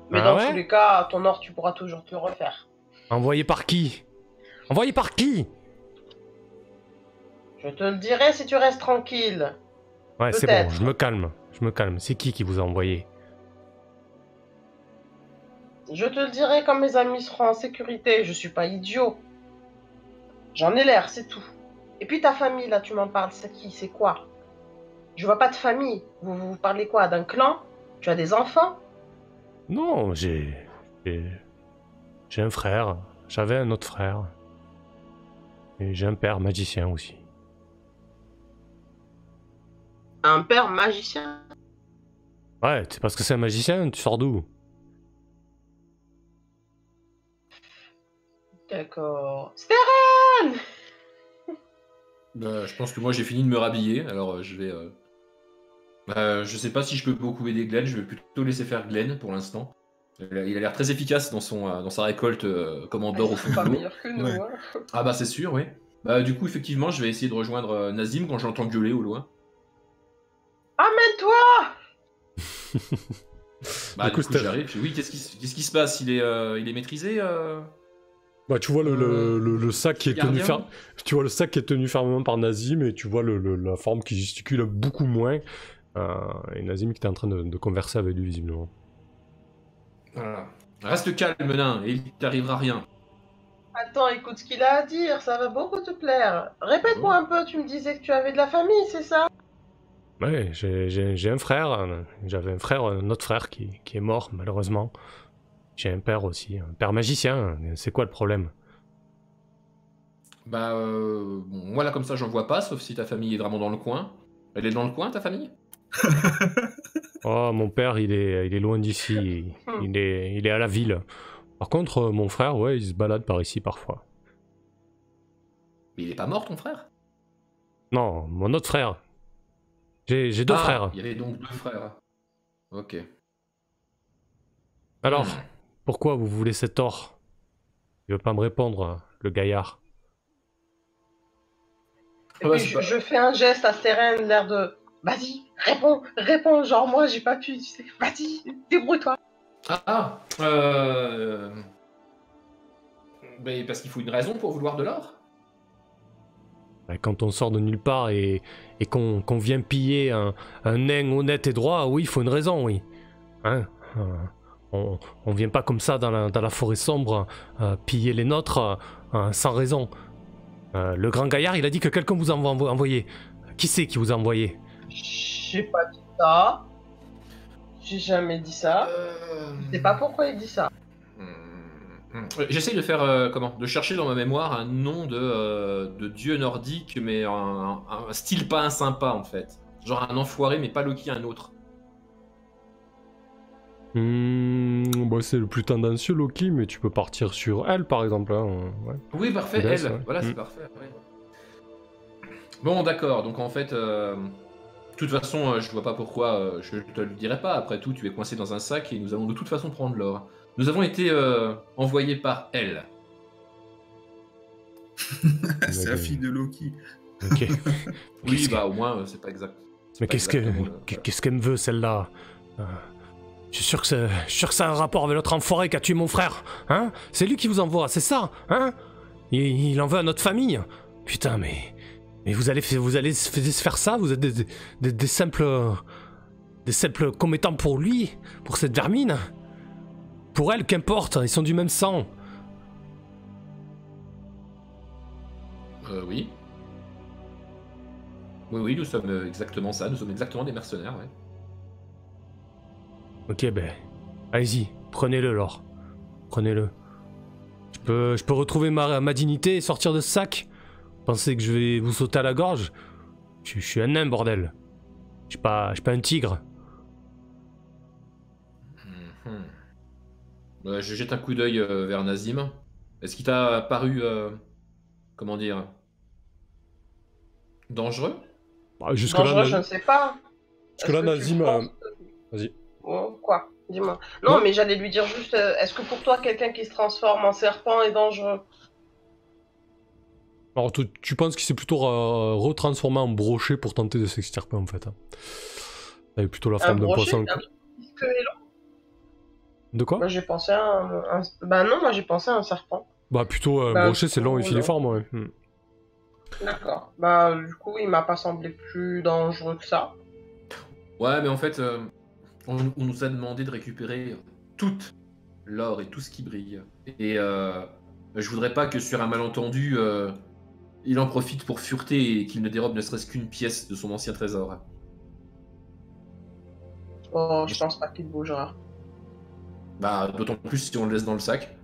Mais Ah dans ouais? tous les cas, ton or, tu pourras toujours te le refaire. Envoyé par qui? Envoyé par qui? Je te le dirai si tu restes tranquille. Ouais, c'est bon, je me calme. C'est qui vous a envoyé? Je te le dirai quand mes amis seront en sécurité. Je suis pas idiot. J'en ai l'air, c'est tout. Et puis ta famille, là, tu m'en parles, c'est qui? C'est quoi? Je vois pas de famille. Vous parlez quoi? D'un clan? Tu as des enfants? Non, j'ai un frère. J'avais un autre frère. Et j'ai un père magicien aussi. Un père magicien. Ouais, c'est parce que c'est un magicien, tu sors d'où? D'accord. Steren! Je pense que moi j'ai fini de me rhabiller, alors je vais. Je sais pas si je peux beaucoup aider Glenn, je vais plutôt laisser faire Glenn pour l'instant. Il a l'air très efficace dans sa récolte commandeur au fond Pas de l'eau. meilleur que nous, Ouais. hein. Ah bah c'est sûr, oui. Bah du coup effectivement je vais essayer de rejoindre Nazim quand je l'entends gueuler au loin. Amène-toi! Bah Du du coup, coup j'arrive, puis oui, qu'est-ce qui se passe? Il est maîtrisé Bah, tu vois le sac qui est tenu gardien tu vois le sac qui est tenu fermement par Nazim et tu vois la forme qui gesticule beaucoup moins. Et Nazim qui est en train de converser avec lui visiblement. Voilà. Reste calme, nain, et il t'arrivera rien. Attends, écoute ce qu'il a à dire, ça va beaucoup te plaire. Répète-moi un peu, tu me disais que tu avais de la famille, c'est ça? Ouais, j'ai un frère. J'avais un frère, un autre frère qui est mort malheureusement. J'ai un père aussi, un père magicien. C'est quoi le problème? Bah bon, moi là comme ça j'en vois pas, sauf si ta famille est vraiment dans le coin. Elle est dans le coin ta famille? Oh, mon père, il est loin d'ici. Il est à la ville. Par contre, mon frère, ouais, il se balade par ici parfois. Mais il est pas mort ton frère? Non, mon autre frère. J'ai deux frères. Il y avait donc deux frères. Ok. Alors, Hmm. pourquoi vous voulez cet or? Il veut pas me répondre, le gaillard. Et Ouais, puis c'est pas- je fais un geste à Steren, l'air de vas-y, réponds, genre moi j'ai pas pu, tu sais, vas-y, débrouille-toi. Mais parce qu'il faut une raison pour vouloir de l'or? Ouais, quand on sort de nulle part et qu'on vient piller un nain honnête et droit, oui, il faut une raison, oui. Hein on vient pas comme ça dans la forêt sombre piller les nôtres sans raison. Le grand gaillard, il a dit que quelqu'un vous a envoyé. Qui c'est qui vous a envoyé? J'ai pas dit ça. J'ai jamais dit ça. Je sais pas pourquoi il dit ça. J'essaye de faire de chercher dans ma mémoire un nom de dieu nordique, mais un style pas un sympa en fait. Genre un enfoiré, mais pas Loki, un autre. Bah, c'est le plus tendancieux Loki, mais tu peux partir sur elle par exemple. Hein, ouais. Oui, parfait, Laisse, elle. ouais. Voilà, c'est parfait. Ouais. Bon, d'accord. Donc en fait, de toute façon, je vois pas pourquoi je te le dirai pas. Après tout, tu es coincé dans un sac et nous allons de toute façon prendre l'or. Nous avons été envoyés par elle. C'est la fille de Loki. Ok. Oui, bah au moins, c'est pas exact. Mais qu'est-ce qu'elle me veut celle-là? Je suis sûr que c'est un rapport avec l'autre enfoiré qui a tué mon frère. Hein? C'est lui qui vous envoie, c'est ça? Hein? Il en veut à notre famille. Putain, mais vous allez faire ça? Vous êtes des simples commettants pour lui? Pour cette vermine? Pour elle, qu'importe, ils sont du même sang. Oui. Oui, nous sommes exactement ça. Nous sommes exactement des mercenaires, ouais. Ok, ben, allez-y, prenez-le, alors. Prenez-le. Je peux retrouver ma dignité et sortir de ce sac? Pensez que je vais vous sauter à la gorge? Je suis un nain, bordel. Je suis pas un tigre. Je jette un coup d'œil vers Nazim. Est-ce qu'il t'a paru, comment dire, dangereux? Bah, jusque-là, Dangereux, je ne sais pas. jusque-là, Est-ce que tu Nazim... penses- Vas-y. Oh, quoi? Dis-moi. Non, mais j'allais lui dire juste, est-ce que pour toi, quelqu'un qui se transforme en serpent est dangereux? Alors, tu penses qu'il s'est plutôt retransformé en brochet pour tenter de s'extirper, en fait. Hein. Il avait plutôt la forme d'un brochet, poisson. un disque et long. De quoi? Moi, j'ai pensé à Bah non, moi, j'ai pensé à un serpent. Bah, plutôt un Bah, brochet, c'est long et non. filiforme, ouais. D'accord. Bah, du coup, il m'a pas semblé plus dangereux que ça. Ouais, mais en fait, on nous a demandé de récupérer toute l'or et tout ce qui brille. Et je voudrais pas que sur un malentendu, il en profite pour fureter et qu'il ne dérobe ne serait-ce qu'une pièce de son ancien trésor. Oh, je pense pas qu'il bougera. Bah, d'autant plus si on le laisse dans le sac.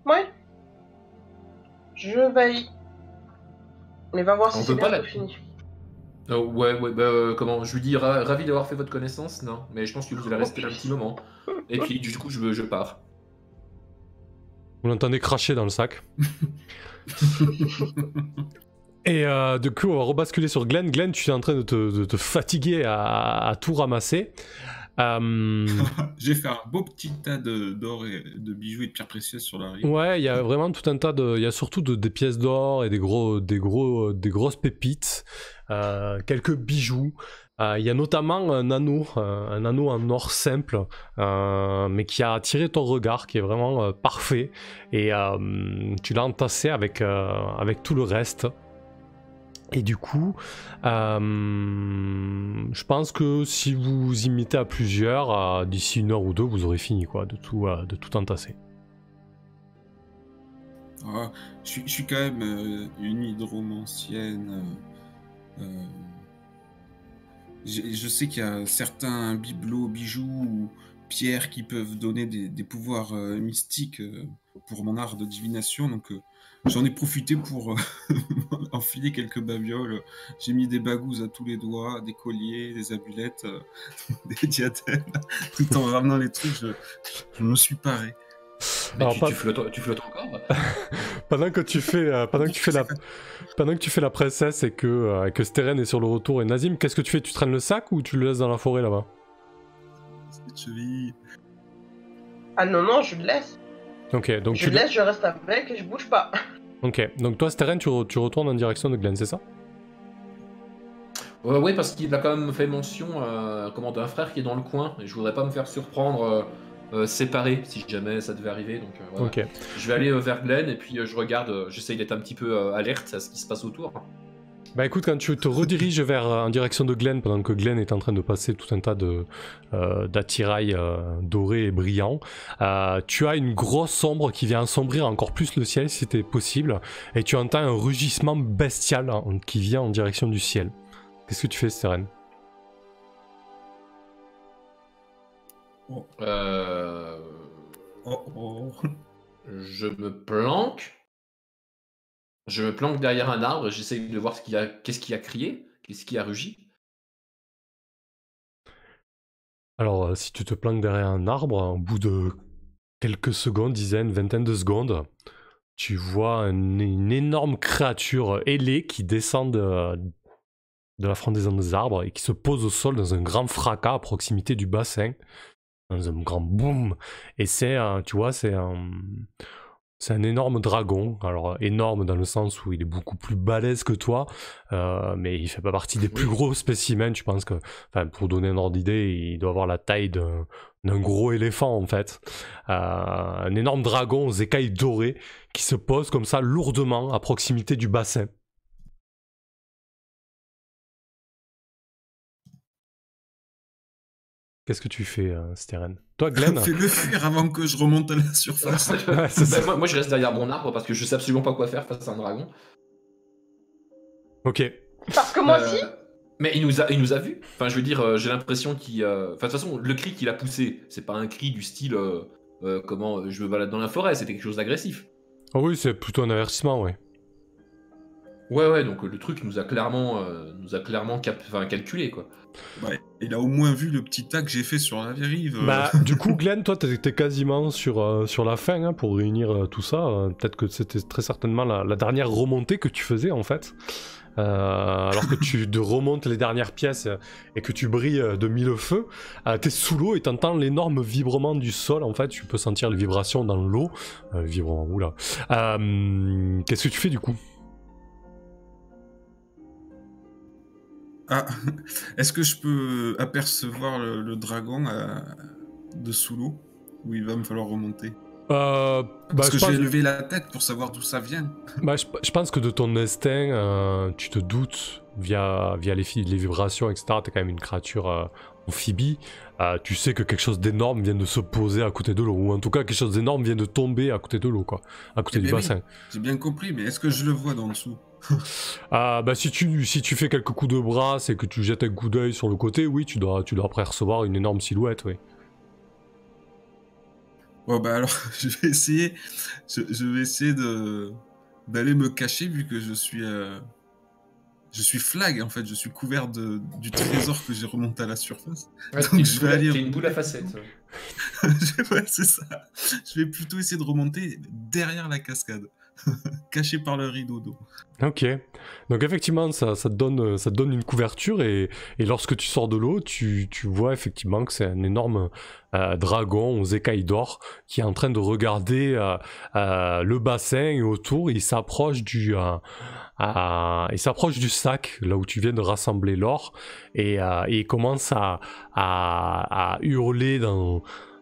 Ouais. Je veille. Mais va voir On si c'est peut pas bientôt la- fini. Ouais, comment je lui dis ravi d'avoir fait votre connaissance, non, mais je pense que vous allez rester un petit moment. Et puis du coup je pars. Vous l'entendez cracher dans le sac. Et du coup, on va rebasculer sur Glenn. Glenn, tu es en train de te fatiguer à tout ramasser. J'ai fait un beau petit tas d'or et de bijoux et de pierres précieuses sur la rive. Ouais, il y a vraiment tout un tas de... Il y a surtout des pièces d'or et des grosses pépites. Quelques bijoux. Il y a notamment un anneau en or simple, mais qui a attiré ton regard, qui est vraiment parfait. Et tu l'as entassé avec tout le reste. Et du coup, je pense que si vous y mettez à plusieurs, d'ici 1 heure ou 2, vous aurez fini quoi, de tout entasser. Ah, je suis quand même une hydromancienne. Je sais qu'il y a certains bibelots, bijoux ou pierres qui peuvent donner des pouvoirs mystiques pour mon art de divination. Donc j'en ai profité pour enfiler quelques babioles. J'ai mis des bagouses à tous les doigts, des colliers, des amulettes, des diadèmes. Tout en ramenant les trucs, je me suis paré. Mais alors, tu flottes encore. Pendant que tu fais la princesse et que Steren est sur le retour et Nazim, qu'est-ce que tu fais? Tu traînes le sac ou tu le laisses dans la forêt là-bas? Ah non, je le laisse. Ok, donc je laisse, je reste avec et je bouge pas. Ok, donc toi Steren, tu retournes en direction de Glenn, c'est ça? Oui, parce qu'il a quand même fait mention d'un frère qui est dans le coin, et je voudrais pas me faire surprendre séparé si jamais ça devait arriver. Donc voilà. Ok. Je vais aller vers Glenn et puis je regarde, j'essaye d'être un petit peu alerte à ce qui se passe autour. Bah écoute, quand tu te rediriges en direction de Glenn, pendant que Glenn est en train de passer tout un tas d'attirails dorés et brillants, tu as une grosse ombre qui vient assombrir encore plus le ciel si c'était possible, et tu entends un rugissement bestial qui vient en direction du ciel. Qu'est-ce que tu fais, Steren? Je me planque. Je me planque derrière un arbre, j'essaye de voir qu'est-ce qui a crié, qu'est-ce qui a rugi. Alors, si tu te planques derrière un arbre, au bout de quelques secondes, vingtaine de secondes, tu vois une énorme créature ailée qui descend de la frondaison des arbres et qui se pose au sol dans un grand fracas à proximité du bassin, dans un grand boom. Et c'est un énorme dragon, alors énorme dans le sens où il est beaucoup plus balèze que toi, mais il fait pas partie des plus gros spécimens. Je pense que, pour donner un ordre d'idée, il doit avoir la taille d'un gros éléphant en fait. Un énorme dragon aux écailles dorées qui se pose comme ça lourdement à proximité du bassin. Qu'est-ce que tu fais, Steren? Toi, Glenn? Fais-le fuir avant que je remonte à la surface. Ouais, moi, je reste derrière mon arbre parce que je sais absolument pas quoi faire face à un dragon. Ok. Parce que moi aussi. Mais il nous a vus. Enfin, je veux dire, j'ai l'impression qu'il... Enfin, de toute façon, le cri qu'il a poussé, c'est pas un cri du style je me balade dans la forêt, c'était quelque chose d'agressif. Oh oui, c'est plutôt un avertissement, ouais. Ouais, donc le truc nous a clairement calculé, quoi. Ouais, il a au moins vu le petit tas que j'ai fait sur la rive. Bah, du coup, Glenn, toi, t'es quasiment sur la fin hein, pour réunir tout ça. Peut-être que c'était très certainement la dernière remontée que tu faisais, en fait. Alors que tu remontes les dernières pièces et que tu brilles de mille feux, t'es sous l'eau et t'entends l'énorme vibrement du sol. En fait, tu peux sentir les vibrations dans l'eau. Vibrement, oula. Qu'est-ce que tu fais, du coup? Ah, est-ce que je peux apercevoir le dragon de sous l'eau où il va me falloir remonter? Parce que je vais lever la tête pour savoir d'où ça vient. Bah, je pense que de ton instinct, tu te doutes via les vibrations, etc. T'es quand même une créature amphibie. Tu sais que quelque chose d'énorme vient de se poser à côté de l'eau, ou en tout cas quelque chose d'énorme vient de tomber à côté de l'eau, quoi, à côté du bassin. Oui, j'ai bien compris, mais est-ce que je le vois dans le dessous? Bah si tu fais quelques coups de bras et que tu jettes un coup d'œil sur le côté, oui, tu dois apercevoir une énorme silhouette, oui. Bon bah alors, je vais essayer d'aller me cacher vu que je suis je suis flag en fait, je suis couvert du trésor que j'ai remonté à la surface. Ouais, Donc je vais aller. T'es une boule à facettes. Ouais, c'est ça. Je vais plutôt essayer de remonter derrière la cascade, caché par le rideau d'eau. Ok. Donc effectivement, ça te donne une couverture et lorsque tu sors de l'eau, tu vois effectivement que c'est un énorme dragon aux écailles d'or qui est en train de regarder le bassin et autour. Il s'approche du sac là où tu viens de rassembler l'or et il commence à hurler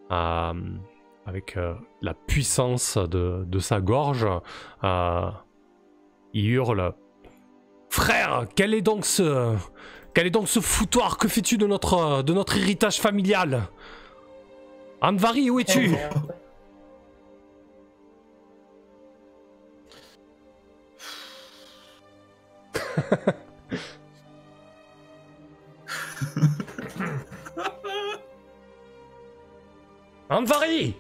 avec la puissance de sa gorge. Il hurle: frère, quel est donc ce foutoir? Que fais-tu de notre héritage familial? Andvari, où es-tu? Andvari!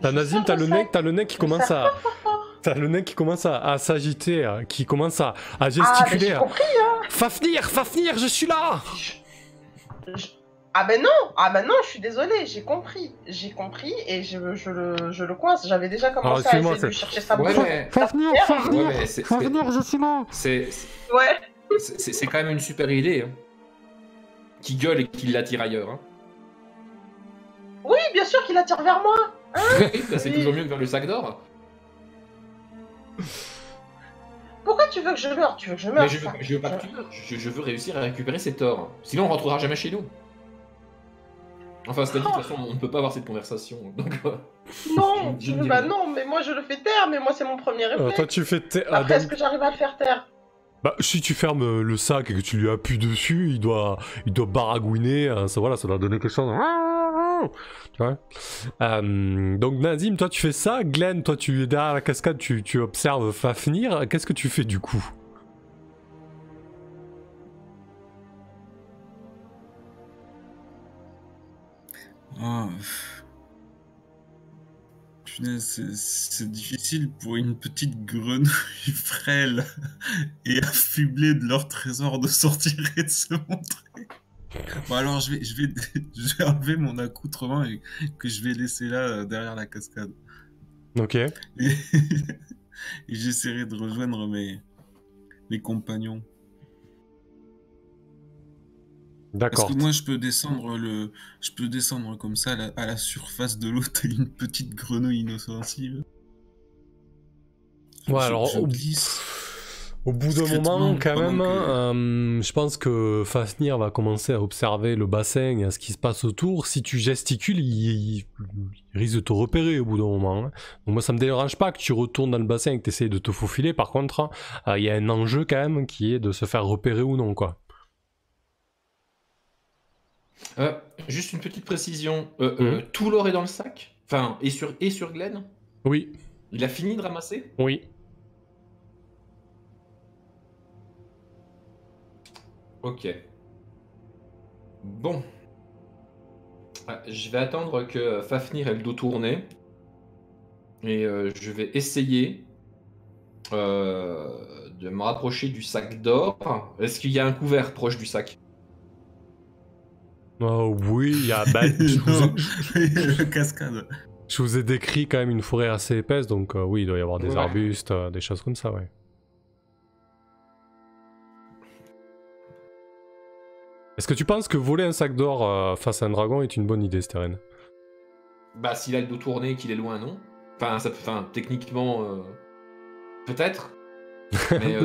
T'as Nazim, t'as le nez qui commence à... T'as le nez qui commence à s'agiter, qui commence à gesticuler. Ah, j'ai compris, hein. Fafnir, je suis là! Ah ben non, je suis désolée, j'ai compris et je le coince. J'avais déjà commencé à essayer de lui chercher sa bouche. Fafnir, je suis là! C'est quand même une super idée. Hein. Qui gueule et qui l'attire ailleurs. Hein. Oui, bien sûr qu'il attire vers moi. Hein. Bah, c'est toujours mieux que vers le sac d'or. Pourquoi tu veux que je meure? Tu veux que je meure? Mais je veux pas que tu meurs. Je veux réussir à récupérer cet or. Sinon on rentrera jamais chez nous. Enfin, c'est-à-dire, de toute façon, on ne peut pas avoir cette conversation. Donc, non, non, mais moi je le fais taire, mais moi c'est mon premier réflexe. Toi, tu fais taire. Après, est-ce que j'arrive à le faire taire? Bah, si tu fermes le sac et que tu lui appuies dessus, il doit baragouiner. Ça doit donner quelque chose. Tu vois. Donc Nazim, toi tu fais ça. Glenn, toi tu es derrière la cascade, tu observes Fafnir. Qu'est-ce que tu fais du coup? Oh. Punaise, c'est difficile pour une petite grenouille frêle et affublée de leur trésor de sortir et de se montrer. Bon alors je vais enlever mon accoutrement et que je vais laisser là derrière la cascade. Ok. Et j'essaierai de rejoindre mes compagnons. D'accord. Parce que moi je peux descendre comme ça à la surface de l'eau, t'as une petite grenouille inoffensive. Ouais, alors au bout d'un moment, quand même, je pense que Fafnir va commencer à observer le bassin et à ce qui se passe autour. Si tu gesticules, il risque de te repérer au bout d'un moment. Hein. Donc moi, ça me dérange pas que tu retournes dans le bassin et que tu essayes de te faufiler. Par contre, il y a un enjeu quand même qui est de se faire repérer ou non, quoi. Juste une petite précision. Tout l'or est dans le sac? Enfin, et sur Glenn? Oui. Il a fini de ramasser? Oui. Ok. Bon. Je vais attendre que Fafnir ait le dos tourné. Et je vais essayer de me rapprocher du sac d'or. Est-ce qu'il y a un couvert proche du sac? Oh oui, il y a... cascade. Je vous ai décrit quand même une forêt assez épaisse, donc oui, il doit y avoir des arbustes, des choses comme ça, ouais. Est-ce que tu penses que voler un sac d'or face à un dragon est une bonne idée, Steren? Bah, s'il a le dos tourné et qu'il est loin, non. Enfin, techniquement, peut-être. Mais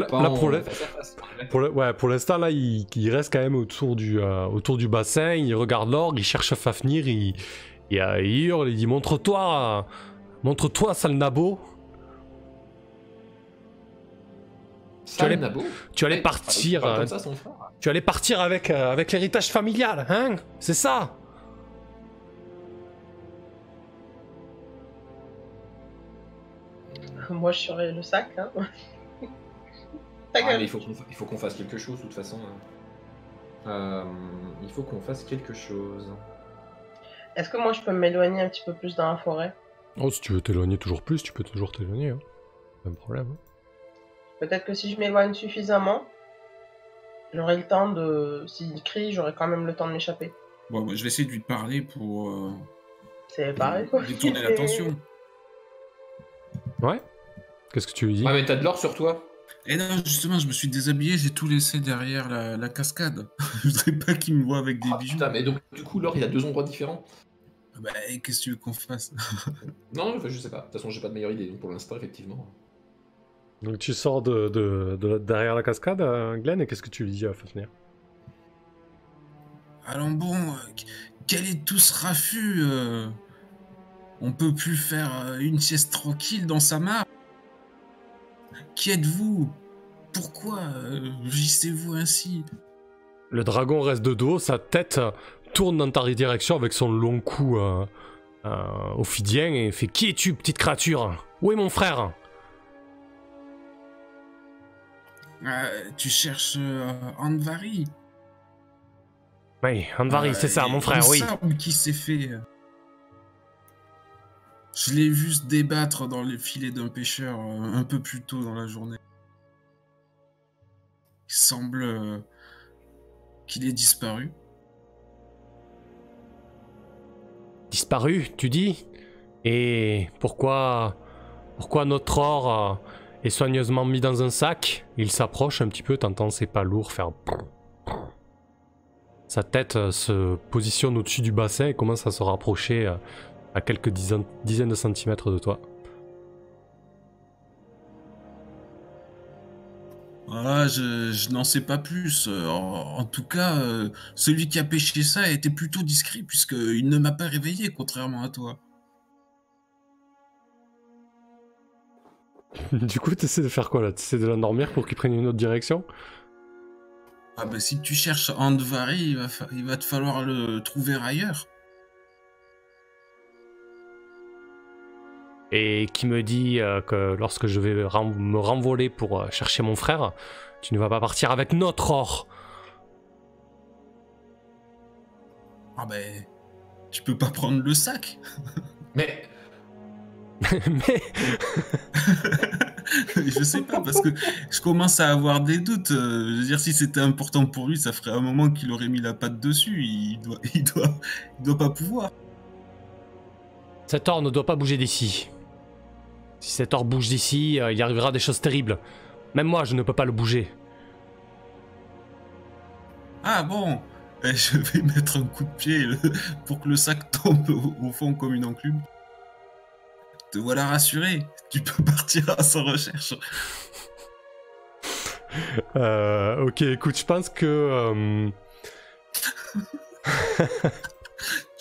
pour l'instant, là, il reste quand même autour du bassin, il regarde l'or, il cherche Fafnir, il hurle, il dit montre-toi, sale nabo. Tu allais partir. Tu allais partir avec l'héritage familial, hein? C'est ça? Moi, je serais le sac, hein. Mais il faut qu'on fasse quelque chose, de toute façon. Il faut qu'on fasse quelque chose. Est-ce que moi, je peux m'éloigner un petit peu plus dans la forêt? Oh, si tu veux t'éloigner toujours plus, tu peux toujours t'éloigner. Hein. Pas de problème. Hein. Peut-être que si je m'éloigne suffisamment, j'aurai le temps de... S'il crie, j'aurai quand même le temps de m'échapper. Bon, moi, je vais essayer de lui parler pour C'est pareil, quoi. détourner l'attention. Ouais. Qu'est-ce que tu lui dis? Ah, mais t'as de l'or sur toi? Et non, justement, je me suis déshabillé, j'ai tout laissé derrière la cascade. Je voudrais pas qu'il me voit avec des Ah, bijoux. putain, mais donc, du coup, l'or, il a 2 endroits différents? Bah, qu'est-ce que tu veux qu'on fasse? Non, enfin, je sais pas. De toute façon, j'ai pas de meilleure idée, donc pour l'instant, effectivement. Donc tu sors derrière la cascade, Glenn, et qu'est-ce que tu lui dis à Fafnir? Allons bon, quel est tout ce raffut on peut plus faire une sieste tranquille dans sa mare. Qui êtes-vous? Pourquoi gissez-vous ainsi? Le dragon reste de dos, sa tête tourne dans ta direction avec son long cou ophidien et fait: Qui es-tu, petite créature? Où est mon frère? Tu cherches Andvari? Oui, Andvari, c'est ça, mon frère, oui. Qui s'est fait. Je l'ai vu se débattre dans les filets d'un pêcheur un peu plus tôt dans la journée. Il semble qu'il ait disparu. Disparu, tu dis? Et pourquoi notre or est soigneusement mis dans un sac? Il s'approche un petit peu, t'entends ses pas lourds faire... Sa tête se positionne au-dessus du bassin et commence à se rapprocher à quelques dizaines de centimètres de toi. Ah, je n'en sais pas plus. En tout cas, celui qui a pêché ça a été plutôt discret puisqu'il ne m'a pas réveillé, contrairement à toi. Du coup, t'essaies de faire quoi là? T'essaies de l'endormir pour qu'il prenne une autre direction? Ah bah si tu cherches Andvari, il va te falloir le trouver ailleurs. Et qui me dit que lorsque je vais me renvoler pour chercher mon frère, tu ne vas pas partir avec notre or. Ah ben, tu peux pas prendre le sac. Mais... Mais... Je sais pas, parce que je commence à avoir des doutes. Je veux dire, si c'était important pour lui, ça ferait un moment qu'il aurait mis la patte dessus. Il doit pas pouvoir. Cet or ne doit pas bouger d'ici. Si cet or bouge d'ici, il arrivera des choses terribles. Même moi, je ne peux pas le bouger. Ah bon, je vais mettre un coup de pied pour que le sac tombe au fond comme une enclume. Te voilà rassuré, tu peux partir à sa recherche. Ok, écoute, je pense que...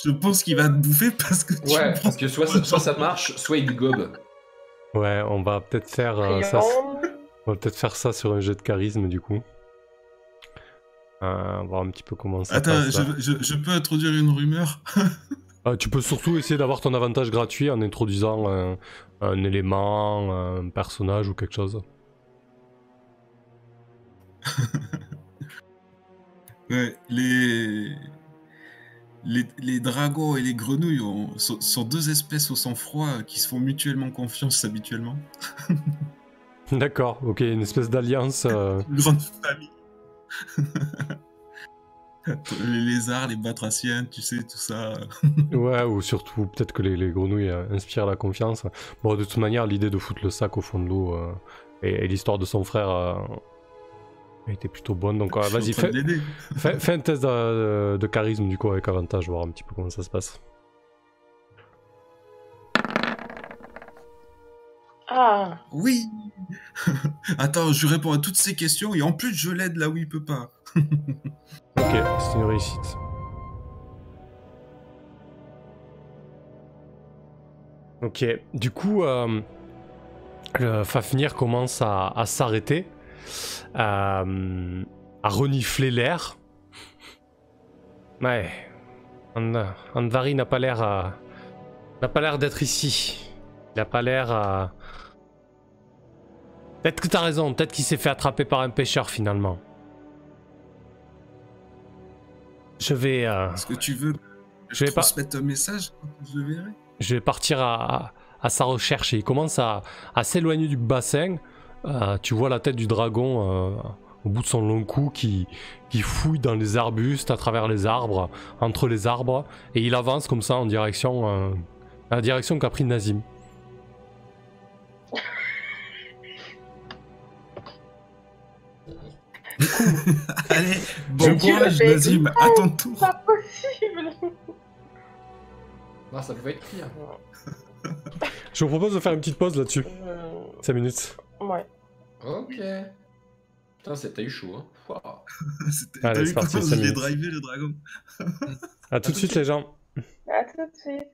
Je pense qu'il va te bouffer parce que tu... Ouais, parce que soit ça marche, soit il gobe. Ouais, on va peut-être faire ça. On va peut-être faire ça sur un jet de charisme du coup. On va voir un petit peu comment ça passe. Attends, je peux introduire une rumeur. Tu peux surtout essayer d'avoir ton avantage gratuit en introduisant un élément, un personnage ou quelque chose. Ouais, les dragons et les grenouilles sont deux espèces au sang-froid qui se font mutuellement confiance habituellement. D'accord, ok, une espèce d'alliance. Une grande famille. Les lézards, les batraciens, tu sais, tout ça. Ouais, ou surtout peut-être que les grenouilles inspirent la confiance. Bon, de toute manière, l'idée de foutre le sac au fond de l'eau et l'histoire de son frère a été plutôt bonne. Donc vas-y, fais un test de charisme du coup avec avantage, voir un petit peu comment ça se passe. Ah. Oui. Attends, je réponds à toutes ces questions et en plus je l'aide là où il peut pas. Ok, c'est une réussite. Ok, du coup, le Fafnir commence à s'arrêter, à renifler l'air. Ouais, Andvari n'a pas l'air d'être ici. Il n'a pas l'air... Peut-être que t'as raison, peut-être qu'il s'est fait attraper par un pêcheur finalement. Je vais... Est-ce que tu veux que je transmette un message quand je le verrai? Je vais partir à sa recherche et il commence à s'éloigner du bassin Tu vois la tête du dragon au bout de son long cou qui fouille dans les arbustes, à travers les arbres, entre les arbres, et il avance comme ça en direction, à la direction qu'a pris Nazim. Allez, bon courage, Nazim, à ton tour. Pas possible. Ah, ça pouvait être pire. Je vous propose de faire une petite pause là-dessus. 5 minutes. Ouais. Ok. Putain, t'as eu chaud, hein. Wow. Allez, T'as c'est vu parti, comment 5 je l'ai minutes. drivé, le dragon? À tout de suite les gens. À tout de suite.